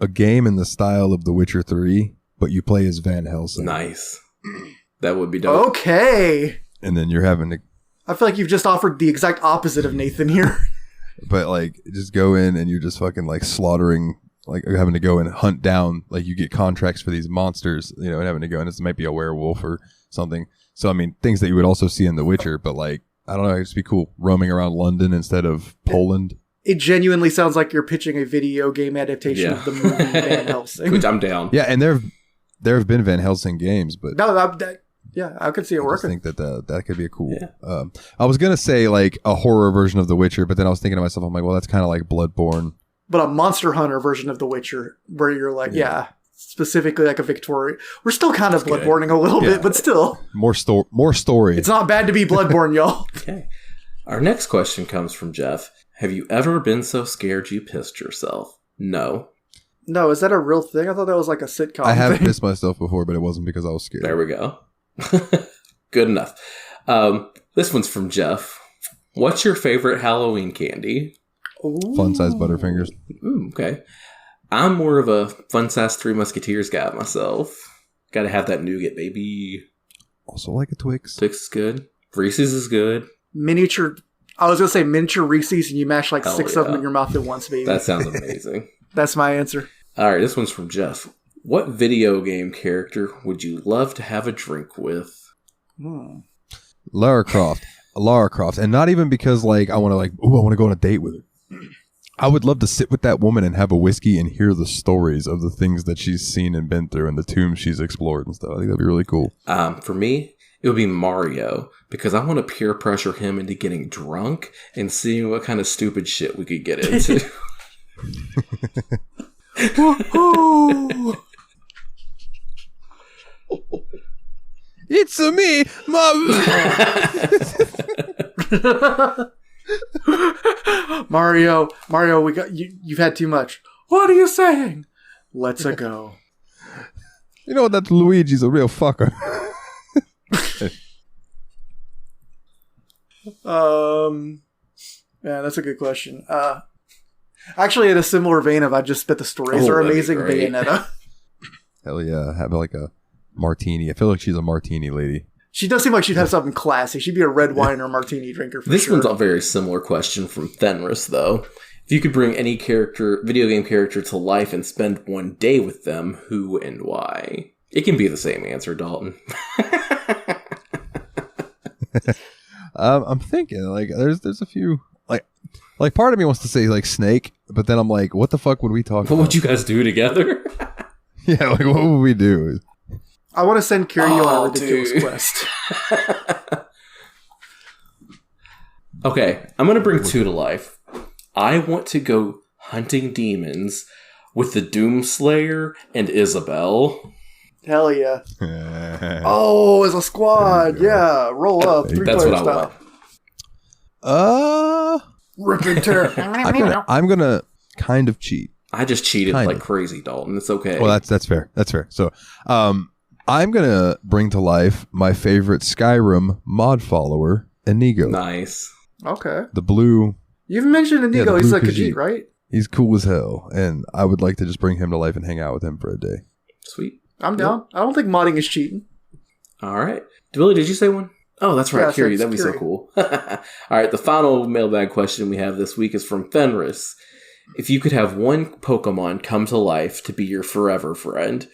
A game in the style of The Witcher 3, but you play as Van Helsing. Nice. That would be dope. Okay. And then you're having to... I feel like you've just offered the exact opposite of Nathan here. But like, just go in and you're just fucking like slaughtering... Like having to go and hunt down, like you get contracts for these monsters, you know, and having to go, and this might be a werewolf or something. So, I mean, things that you would also see in The Witcher, but like, I don't know, it'd just be cool roaming around London instead of Poland. It genuinely sounds like you're pitching a video game adaptation of the movie Van Helsing. Which I'm down. Yeah, and there have been Van Helsing games, but yeah, I could see it I working. think that could be a cool. Yeah. I was gonna say like a horror version of The Witcher, but then I was thinking to myself, I'm like, well, that's kind of like Bloodborne. But a Monster Hunter version of The Witcher, where you're like, specifically like a Victorian. We're still kind of Bloodborning a little bit, but still more story. It's not bad to be Bloodborne, y'all. Okay. Our next question comes from Jeff. Have you ever been so scared you pissed yourself? No. No, is that a real thing? I thought that was like a sitcom I have thing. pissed myself before, but it wasn't because I was scared. There we go. Good enough. This one's from Jeff. What's your favorite Halloween candy? Fun-sized Butterfingers. Ooh, okay. I'm more of a fun-sized Three Musketeers guy myself. Gotta have that nougat, baby. Also like a Twix. Twix is good. Reese's is good. I was going to say miniature Reese's and you mash like Hell 6 of them in your mouth at once, baby. That sounds amazing. That's my answer. All right, this one's from Jeff. What video game character would you love to have a drink with? Lara Croft. And not even because like I want to go on a date with her. I would love to sit with that woman and have a whiskey and hear the stories of the things that she's seen and been through and the tombs she's explored and stuff. I think that'd be really cool. For me, it would be Mario, because I want to peer pressure him into getting drunk and seeing what kind of stupid shit we could get into. It's me, Mario, we got you. You've had too much. What are you saying? Let's go. You know that Luigi's a real fucker. Yeah, that's a good question. Actually, in a similar vein of I just spit the stories are amazing. Bayonetta. Hell yeah, have like a martini. I feel like she's a martini lady. She does seem like she'd have something classy. She'd be a red wine or martini drinker for This sure. one's a very similar question from Fenris, though. If you could bring any video game character to life and spend one day with them, who and why? It can be the same answer, Dalton. I'm thinking like there's a few like part of me wants to say like Snake, but then I'm like, what the fuck would we talk about? What would you guys do together? Yeah, like what would we do? I want to send Kiryu on a ridiculous quest. Okay, I'm going to bring two to life. I want to go hunting demons with the Doomslayer and Isabel. Hell yeah. Oh, as a squad. Yeah. Roll up. That's what I want. Rip and tear. I'm gonna kind of cheat. I just cheated like crazy, Dalton. It's okay. Well, that's fair. That's fair. So, I'm gonna bring to life my favorite Skyrim mod follower, Inigo. Nice. Okay. The blue. You've mentioned Inigo. He's like Khajiit, right? He's cool as hell, and I would like to just bring him to life and hang out with him for a day. Sweet. I'm down. Yep. I don't think modding is cheating. All right. Billy, did you say one? Oh, that's right. Kiri. That'd be so cool. All right. The final mailbag question we have this week is from Fenris. If you could have one Pokemon come to life to be your forever friend,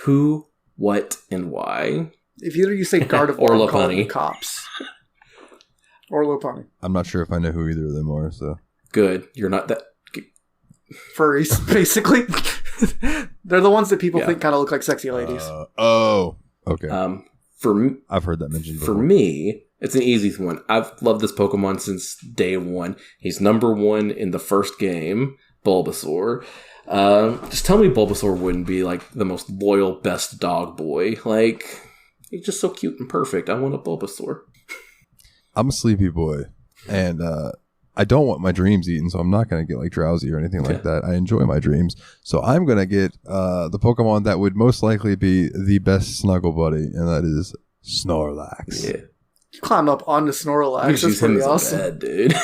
who, what, and why? If either you say Gardevoir or Lopunny. Cops. Or Lopunny. I'm not sure if I know who either of them are, so. Good. You're not that... Furries, basically. They're the ones that people think kind of look like sexy ladies. Okay. I've heard that mentioned before. For me, it's an easy one. I've loved this Pokemon since day one. He's number one in the first game, Bulbasaur. Just tell me Bulbasaur wouldn't be like the most loyal, best dog boy. Like, he's just so cute and perfect. I want a Bulbasaur. I'm a sleepy boy, and I don't want my dreams eaten, so I'm not going to get like drowsy or anything like that. I enjoy my dreams, so I'm going to get the Pokemon that would most likely be the best snuggle buddy, and that is Snorlax. Yeah, you climb up onto Snorlax. That's pretty awesome, bed, dude.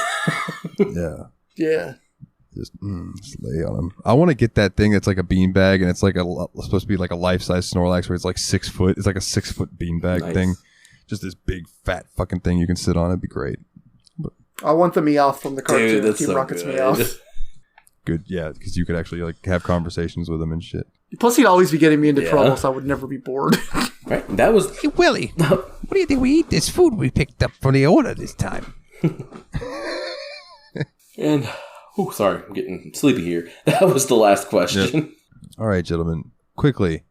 Yeah. Just lay on him. I want to get that thing that's like a beanbag, and it's like supposed to be like a life-size Snorlax, where it's like 6 foot. It's like a 6 foot beanbag thing. Just this big fat fucking thing you can sit on. It'd be great. I want the Meowth from the cartoon. Dude, Team so Rocket's good. Meowth. Good, yeah, because you could actually like have conversations with him and shit. Plus, he'd always be getting me into trouble, so I would never be bored. Right. That was. Hey, Willie, what do you think we eat this food we picked up for the order this time? And, sorry, I'm getting sleepy here. That was the last question. Yep. All right, gentlemen. Quickly,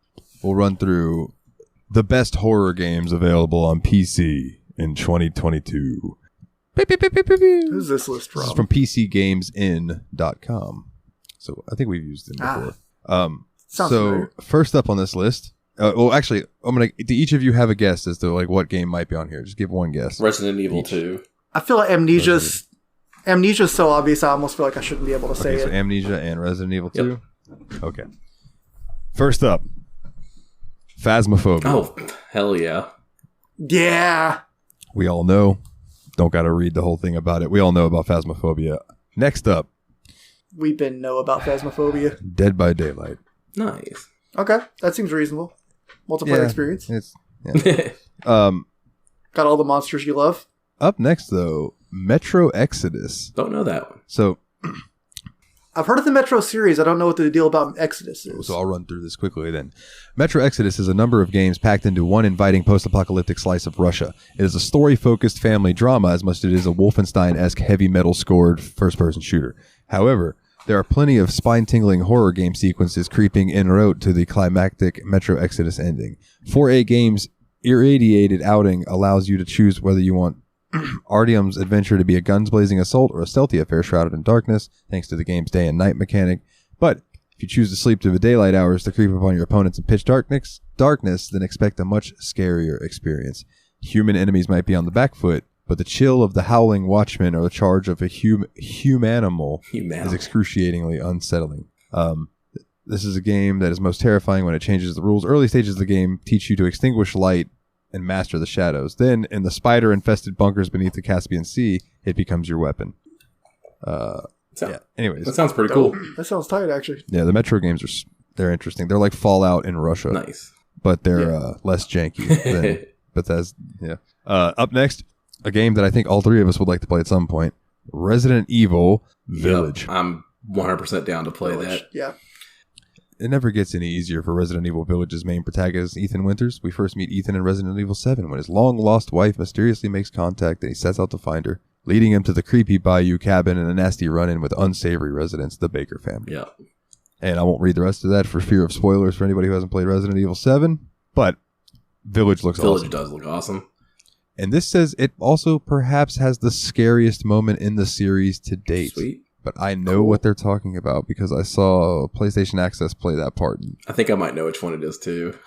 we'll run through the best horror games available on PC in 2022. Who's this list from? This is from PCGamesIn.com. So I think we've used them before. Sounds so familiar. first up on this list, actually, I'm gonna. Do each of you have a guess as to like what game might be on here? Just give one guess. Resident Evil 2. I feel like Amnesia's so obvious. I almost feel like I shouldn't be able to say So it. Amnesia and Resident Evil 2. Okay. First up, Phasmophobia. Oh, hell yeah. Yeah. We all know. Don't got to read the whole thing about it. We all know about Phasmophobia. Next up, We've been know about Phasmophobia. Dead by Daylight. Nice. Okay, that seems reasonable. Multiplayer experience. Got all the monsters you love. Up next, though, Metro Exodus. Don't know that one. So I've heard of the Metro series. I don't know what the deal about Exodus is. I'll run through this quickly then. Metro Exodus is a number of games packed into one inviting post-apocalyptic slice of Russia. It is a story-focused family drama as much as it is a Wolfenstein-esque heavy metal-scored first-person shooter. However, there are plenty of spine-tingling horror game sequences creeping en route to the climactic Metro Exodus ending. For a game's irradiated outing allows you to choose whether you want Artyom's adventure to be a guns-blazing assault or a stealthy affair shrouded in darkness, thanks to the game's day and night mechanic. But if you choose to sleep through the daylight hours to creep upon your opponents in pitch darkness, then expect a much scarier experience. Human enemies might be on the back foot, but the chill of the howling watchmen or the charge of a humanimal is excruciatingly unsettling. This is a game that is most terrifying when it changes the rules. Early stages of the game teach you to extinguish light and master the shadows. Then, in the spider-infested bunkers beneath the Caspian Sea, it becomes your weapon. Anyways. That sounds pretty cool. That sounds tight, actually. Yeah, the Metro games they're interesting. They're like Fallout in Russia. Nice. But they're less janky than Bethesda. Yeah. Up next, a game that I think all three of us would like to play at some point. Resident Evil Village. Yep, I'm 100% down to play that. Yeah. It never gets any easier for Resident Evil Village's main protagonist, Ethan Winters. We first meet Ethan in Resident Evil 7 when his long-lost wife mysteriously makes contact and he sets out to find her, leading him to the creepy Bayou cabin and a nasty run-in with unsavory residents, the Baker family. Yeah. And I won't read the rest of that for fear of spoilers for anybody who hasn't played Resident Evil 7, but Village looks awesome. Village does look awesome. And this says it also perhaps has the scariest moment in the series to date. Sweet. But I know what they're talking about because I saw PlayStation Access play that part. I think I might know which one it is too.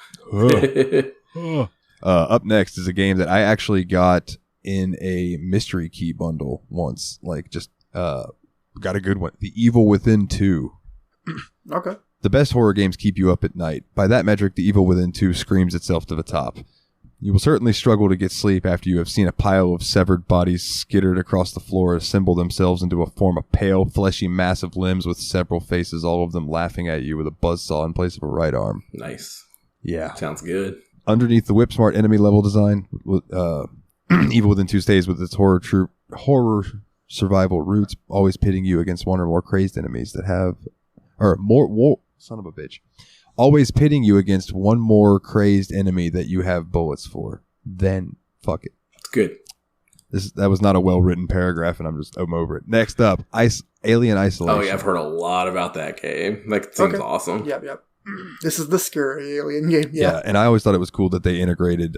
Up next is a game that I actually got in a mystery key bundle once. Like, just got a good one. The Evil Within 2. Okay. The best horror games keep you up at night. By that metric, The Evil Within 2 screams itself to the top. You will certainly struggle to get sleep after you have seen a pile of severed bodies skittered across the floor assemble themselves into a form of pale, fleshy mass of limbs with several faces, all of them laughing at you with a buzzsaw in place of a right arm. Nice. Yeah. Sounds good. Underneath the whip-smart enemy level design, Evil Within 2 stays with its horror survival roots, always pitting you against one or more crazed enemies that have... son of a bitch. Always pitting you against one more crazed enemy that you have bullets for. Then, fuck it. It's good. That was not a well-written paragraph, and I'm over it. Next up, Alien Isolation. Oh, yeah, I've heard a lot about that game. Like, it seems awesome. Yep. This is the scary alien game. Yeah, and I always thought it was cool that they integrated,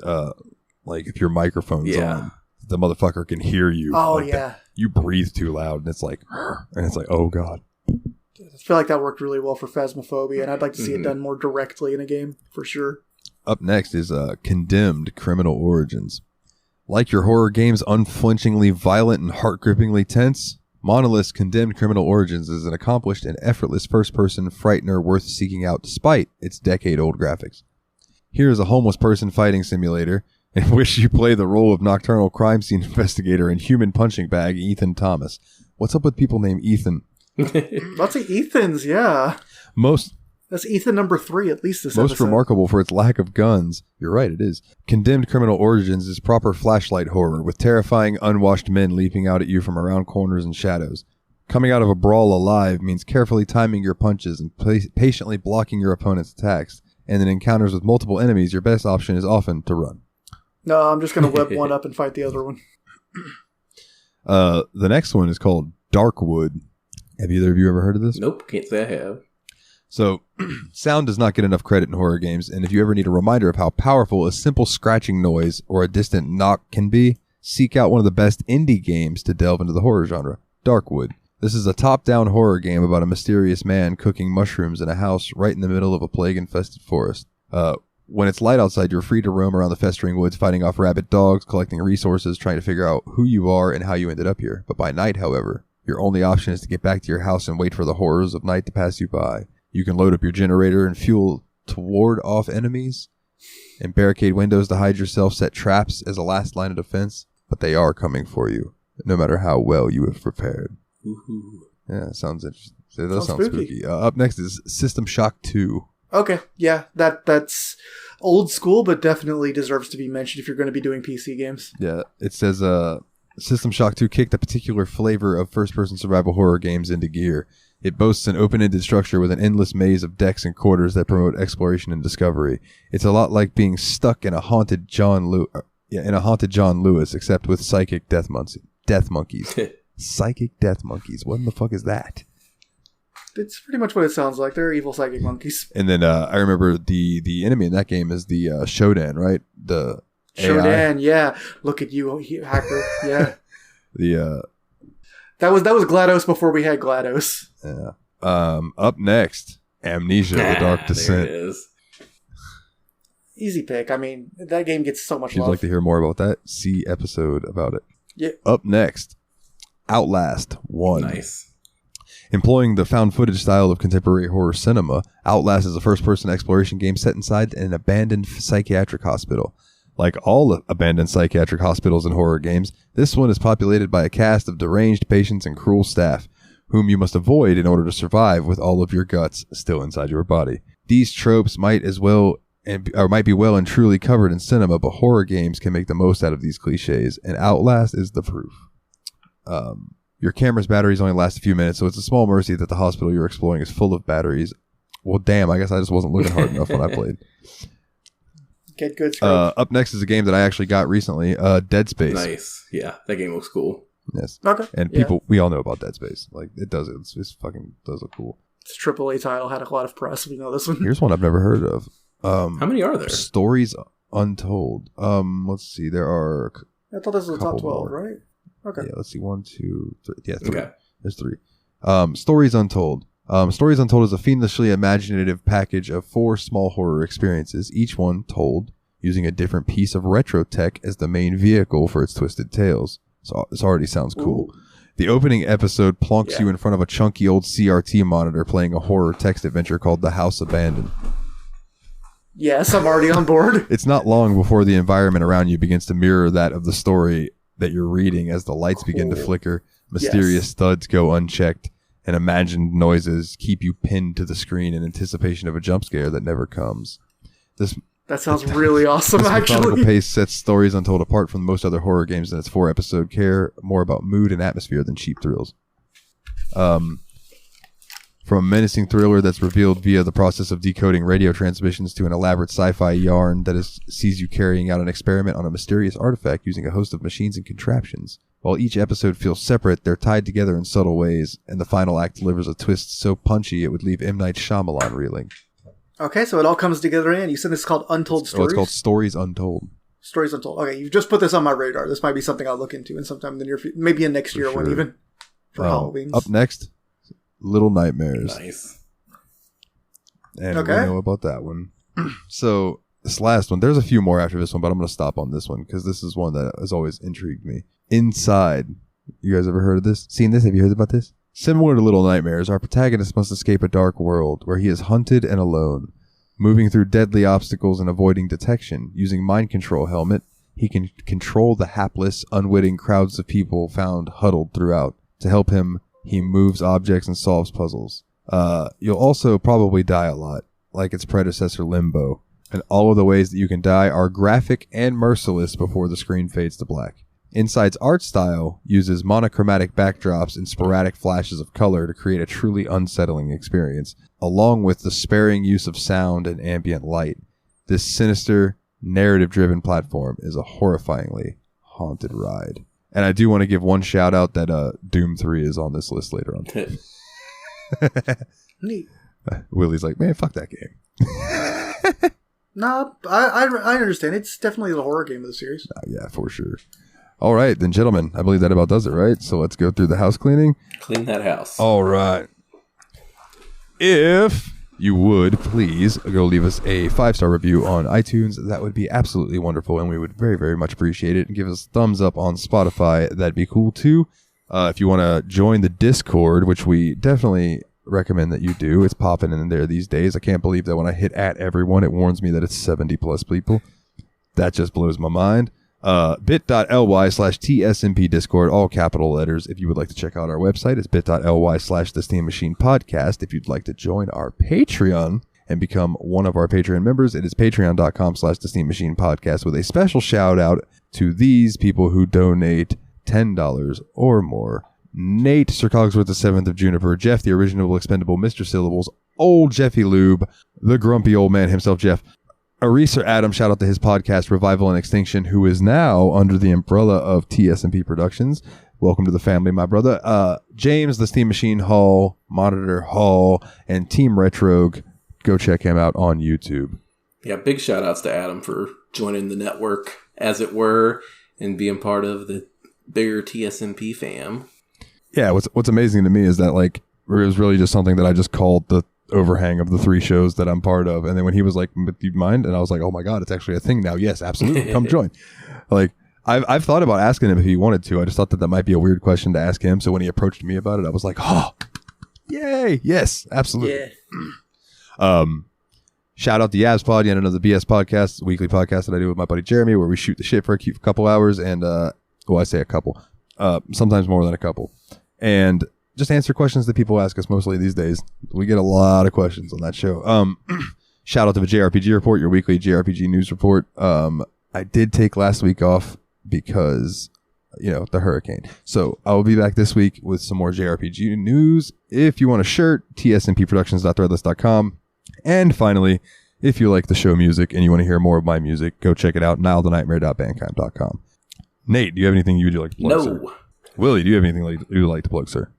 like, if your microphone's on, the motherfucker can hear you. Oh, like you breathe too loud, and it's like, oh, God. I feel like that worked really well for Phasmophobia, and I'd like to see it done more directly in a game, for sure. Up next is Condemned Criminal Origins. Like your horror games unflinchingly violent and heart-grippingly tense, Monolith's Condemned Criminal Origins is an accomplished and effortless first-person frightener worth seeking out despite its decade-old graphics. Here is a homeless person fighting simulator in which you play the role of nocturnal crime scene investigator and human punching bag Ethan Thomas. What's up with people named Ethan? Lots of Ethans, yeah. That's Ethan number 3, at least this most episode. remarkable for its lack of guns. You're right, it is. Condemned Criminal Origins is proper flashlight horror, with terrifying unwashed men leaping out at you from around corners and shadows. Coming out of a brawl alive means carefully timing your punches and patiently blocking your opponent's attacks. and in encounters with multiple enemies, your best option is often to run. No, I'm just going to whip one up and fight the other one. The next one is called Darkwood. Have either of you ever heard of this? Nope, can't say I have. So, sound does not get enough credit in horror games, and if you ever need a reminder of how powerful a simple scratching noise or a distant knock can be, seek out one of the best indie games to delve into the horror genre, Darkwood. This is a top-down horror game about a mysterious man cooking mushrooms in a house right in the middle of a plague-infested forest. When it's light outside, you're free to roam around the festering woods, fighting off rabid dogs, collecting resources, trying to figure out who you are and how you ended up here. But by night, however, your only option is to get back to your house and wait for the horrors of night to pass you by. You can load up your generator and fuel to ward off enemies, and barricade windows to hide yourself, set traps as a last line of defense, but they are coming for you, no matter how well you have prepared. Ooh. Yeah, sounds interesting. That does sound spooky. spooky. Up next is System Shock 2. Okay, yeah, that's old school, but definitely deserves to be mentioned if you're going to be doing PC games. Yeah, it says System Shock 2 kicked a particular flavor of first-person survival horror games into gear. It boasts an open-ended structure with an endless maze of decks and quarters that promote exploration and discovery. It's a lot like being stuck in a haunted John Lewis, except with psychic death monkeys. Psychic death monkeys. What in the fuck is that? It's pretty much what it sounds like. They're evil psychic monkeys. And then I remember the enemy in that game is the Shodan, right? The Shodan, AI. yeah. Look at you, hacker. Yeah. The That was GLaDOS before we had GLaDOS. yeah. Up next, Amnesia: The Dark Descent. There it is. Easy pick. I mean, that game gets so much If you'd love. like to hear more about that, see episode about it. Yeah. Up next, Outlast 1. Nice. Employing the found footage style of contemporary horror cinema, Outlast is a first-person exploration game set inside an abandoned psychiatric hospital. Like all abandoned psychiatric hospitals in horror games, this one is populated by a cast of deranged patients and cruel staff, whom you must avoid in order to survive with all of your guts still inside your body. These tropes might be well and truly covered in cinema, but horror games can make the most out of these cliches, and Outlast is the proof. Your camera's batteries only last a few minutes, so it's a small mercy that the hospital you're exploring is full of batteries. Well, damn, I guess I just wasn't looking hard enough when I played. Get good scrubs. Up next is a game that I actually got recently, Dead Space. Nice. Yeah, that game looks cool. Yes. Okay. And people, we all know about Dead Space. Like, it fucking does look cool. It's a AAA title, had a lot of press. We know this one. Here's one I've never heard of. How many are there? Stories Untold. Let's see. There are I thought this was the top couple 12, more. right? Okay. Yeah, let's see. 1, 2, 3. Yeah, 3. Okay. There's 3. Stories Untold. Stories Untold is a fiendishly imaginative package of 4 small horror experiences, each one using a different piece of retro tech as the main vehicle for its twisted tales. So this already sounds cool. Ooh. The opening episode plonks you in front of a chunky old CRT monitor playing a horror text adventure called The House Abandoned. Yes, I'm already on board. It's not long before the environment around you begins to mirror that of the story that you're reading as the lights begin to flicker, mysterious thuds go unchecked, and imagined noises keep you pinned to the screen in anticipation of a jump scare that never comes. That sounds really awesome, This methodical actually. pace sets Stories Untold apart from most other horror games in its 4-episode care more about mood and atmosphere than cheap thrills. From a menacing thriller that's revealed via the process of decoding radio transmissions to an elaborate sci-fi yarn that sees you carrying out an experiment on a mysterious artifact using a host of machines and contraptions. While each episode feels separate, they're tied together in subtle ways, and the final act delivers a twist so punchy it would leave M. Night Shyamalan reeling. Okay, so it all comes together in. You said it's called Untold Stories? It's called Stories Untold. Stories Untold. Okay, you've just put this on my radar. This might be something I'll look into in sometime in the near future. Maybe a next year one sure. even. For Halloween. Up next, Little Nightmares. Nice. And Okay. we know about that one. So this last one, there's a few more after this one, but I'm going to stop on this one because this is one that has always intrigued me. Inside. You guys ever heard of this? Seen this? Have you heard about this? Similar to Little Nightmares, our protagonist must escape a dark world where he is hunted and alone. Moving through deadly obstacles and avoiding detection. Using mind control helmet, he can control the hapless, unwitting crowds of people found huddled throughout. To help him, he moves objects and solves puzzles. You'll also probably die a lot, like its predecessor Limbo. And all of the ways that you can die are graphic and merciless before the screen fades to black. Inside's art style uses monochromatic backdrops and sporadic flashes of color to create a truly unsettling experience, along with the sparing use of sound and ambient light. This sinister, narrative-driven platform is a horrifyingly haunted ride. And I do want to give one shout out that Doom 3 is on this list later on. Neat. Willie's like, man, fuck that game. No, I understand. It's definitely the horror game of the series. Yeah, for sure. All right, then, gentlemen, I believe that about does it, right? So let's go through the house cleaning. Clean that house. All right. If you would please go leave us a 5-star review on iTunes, that would be absolutely wonderful, and we would very, very much appreciate it. And give us a thumbs up on Spotify, that'd be cool too. If you want to join the Discord, which we definitely recommend that you do, it's popping in there these days. I can't believe that when I hit at everyone, it warns me that it's 70 plus people. That just blows my mind. bit.ly/TSMP Discord, all capital letters. If you would like to check out our website, it's bit.ly/The Steam Machine Podcast. If you'd like to join our Patreon and become one of our Patreon members, it is patreon.com/The Steam Machine Podcast, with a special shout out to these people who donate $10 or more. Nate, Sir Cogsworth the 7th of Juniper, Jeff, the original expendable Mr. Syllables, old Jeffy Lube, the grumpy old man himself, Jeff, Areser Adam, shout out to his podcast, Revival and Extinction, who is now under the umbrella of TSMP Productions. Welcome to the family, my brother. James, the Steam Machine Hall, Monitor Hall, and Team Retrogue. Go check him out on YouTube. Yeah, big shout outs to Adam for joining the network, as it were, and being part of the bigger TSMP fam. Yeah, what's amazing to me is that, like, it was really just something that I just called the overhang of the 3 shows that I'm part of. And then when he was like, do you mind? And I was like, oh my God, it's actually a thing now. Yes, absolutely. Come join. Like, I've thought about asking him if he wanted to. I just thought that might be a weird question to ask him. So when he approached me about it, I was like, oh, yay. Yes, absolutely. Yeah. Shout out to Yabs Pod, yet another BS podcast, weekly podcast that I do with my buddy Jeremy, where we shoot the shit for a couple hours. And, I say a couple, sometimes more than a couple. And just answer questions that people ask us mostly these days. We get a lot of questions on that show. Shout out to the JRPG Report, your weekly JRPG news report. I did take last week off because, the hurricane. So I will be back this week with some more JRPG news. If you want a shirt, tsmpproductions.threadless.com. And finally, if you like the show music and you want to hear more of my music, go check it out, nilethenightmare.bandcamp.com. Nate, do you have anything you would like to plug, sir? Willie, do you have anything you would like to plug, sir?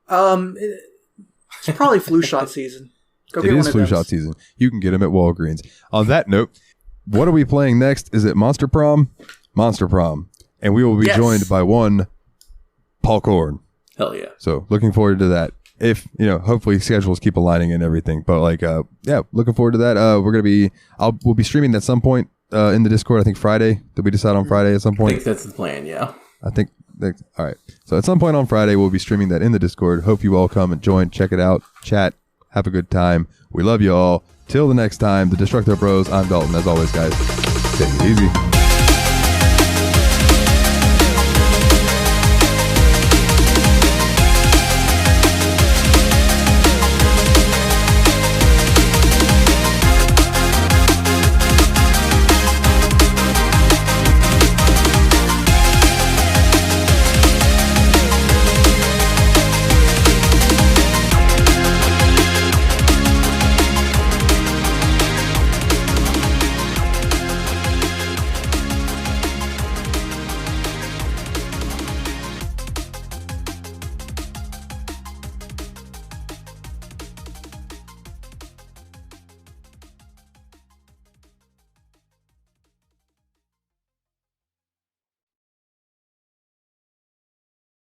It's probably flu shot season. Go get one of those. It is flu shot season. You can get them at Walgreens. On that note, what are we playing next? Is it Monster Prom? Monster Prom. And we will be joined by one Paul Korn. Hell yeah. So looking forward to that. If, hopefully schedules keep aligning and everything. But looking forward to that. We'll be streaming at some point in the Discord. I think Friday. Did we decide on Friday at some point? I think that's the plan, yeah. All right. So at some point on Friday, we'll be streaming that in the Discord. Hope you all come and join, check it out, chat, have a good time. We love you all. Till the next time, the Destructo Bros. I'm Dalton. As always, guys, take it easy.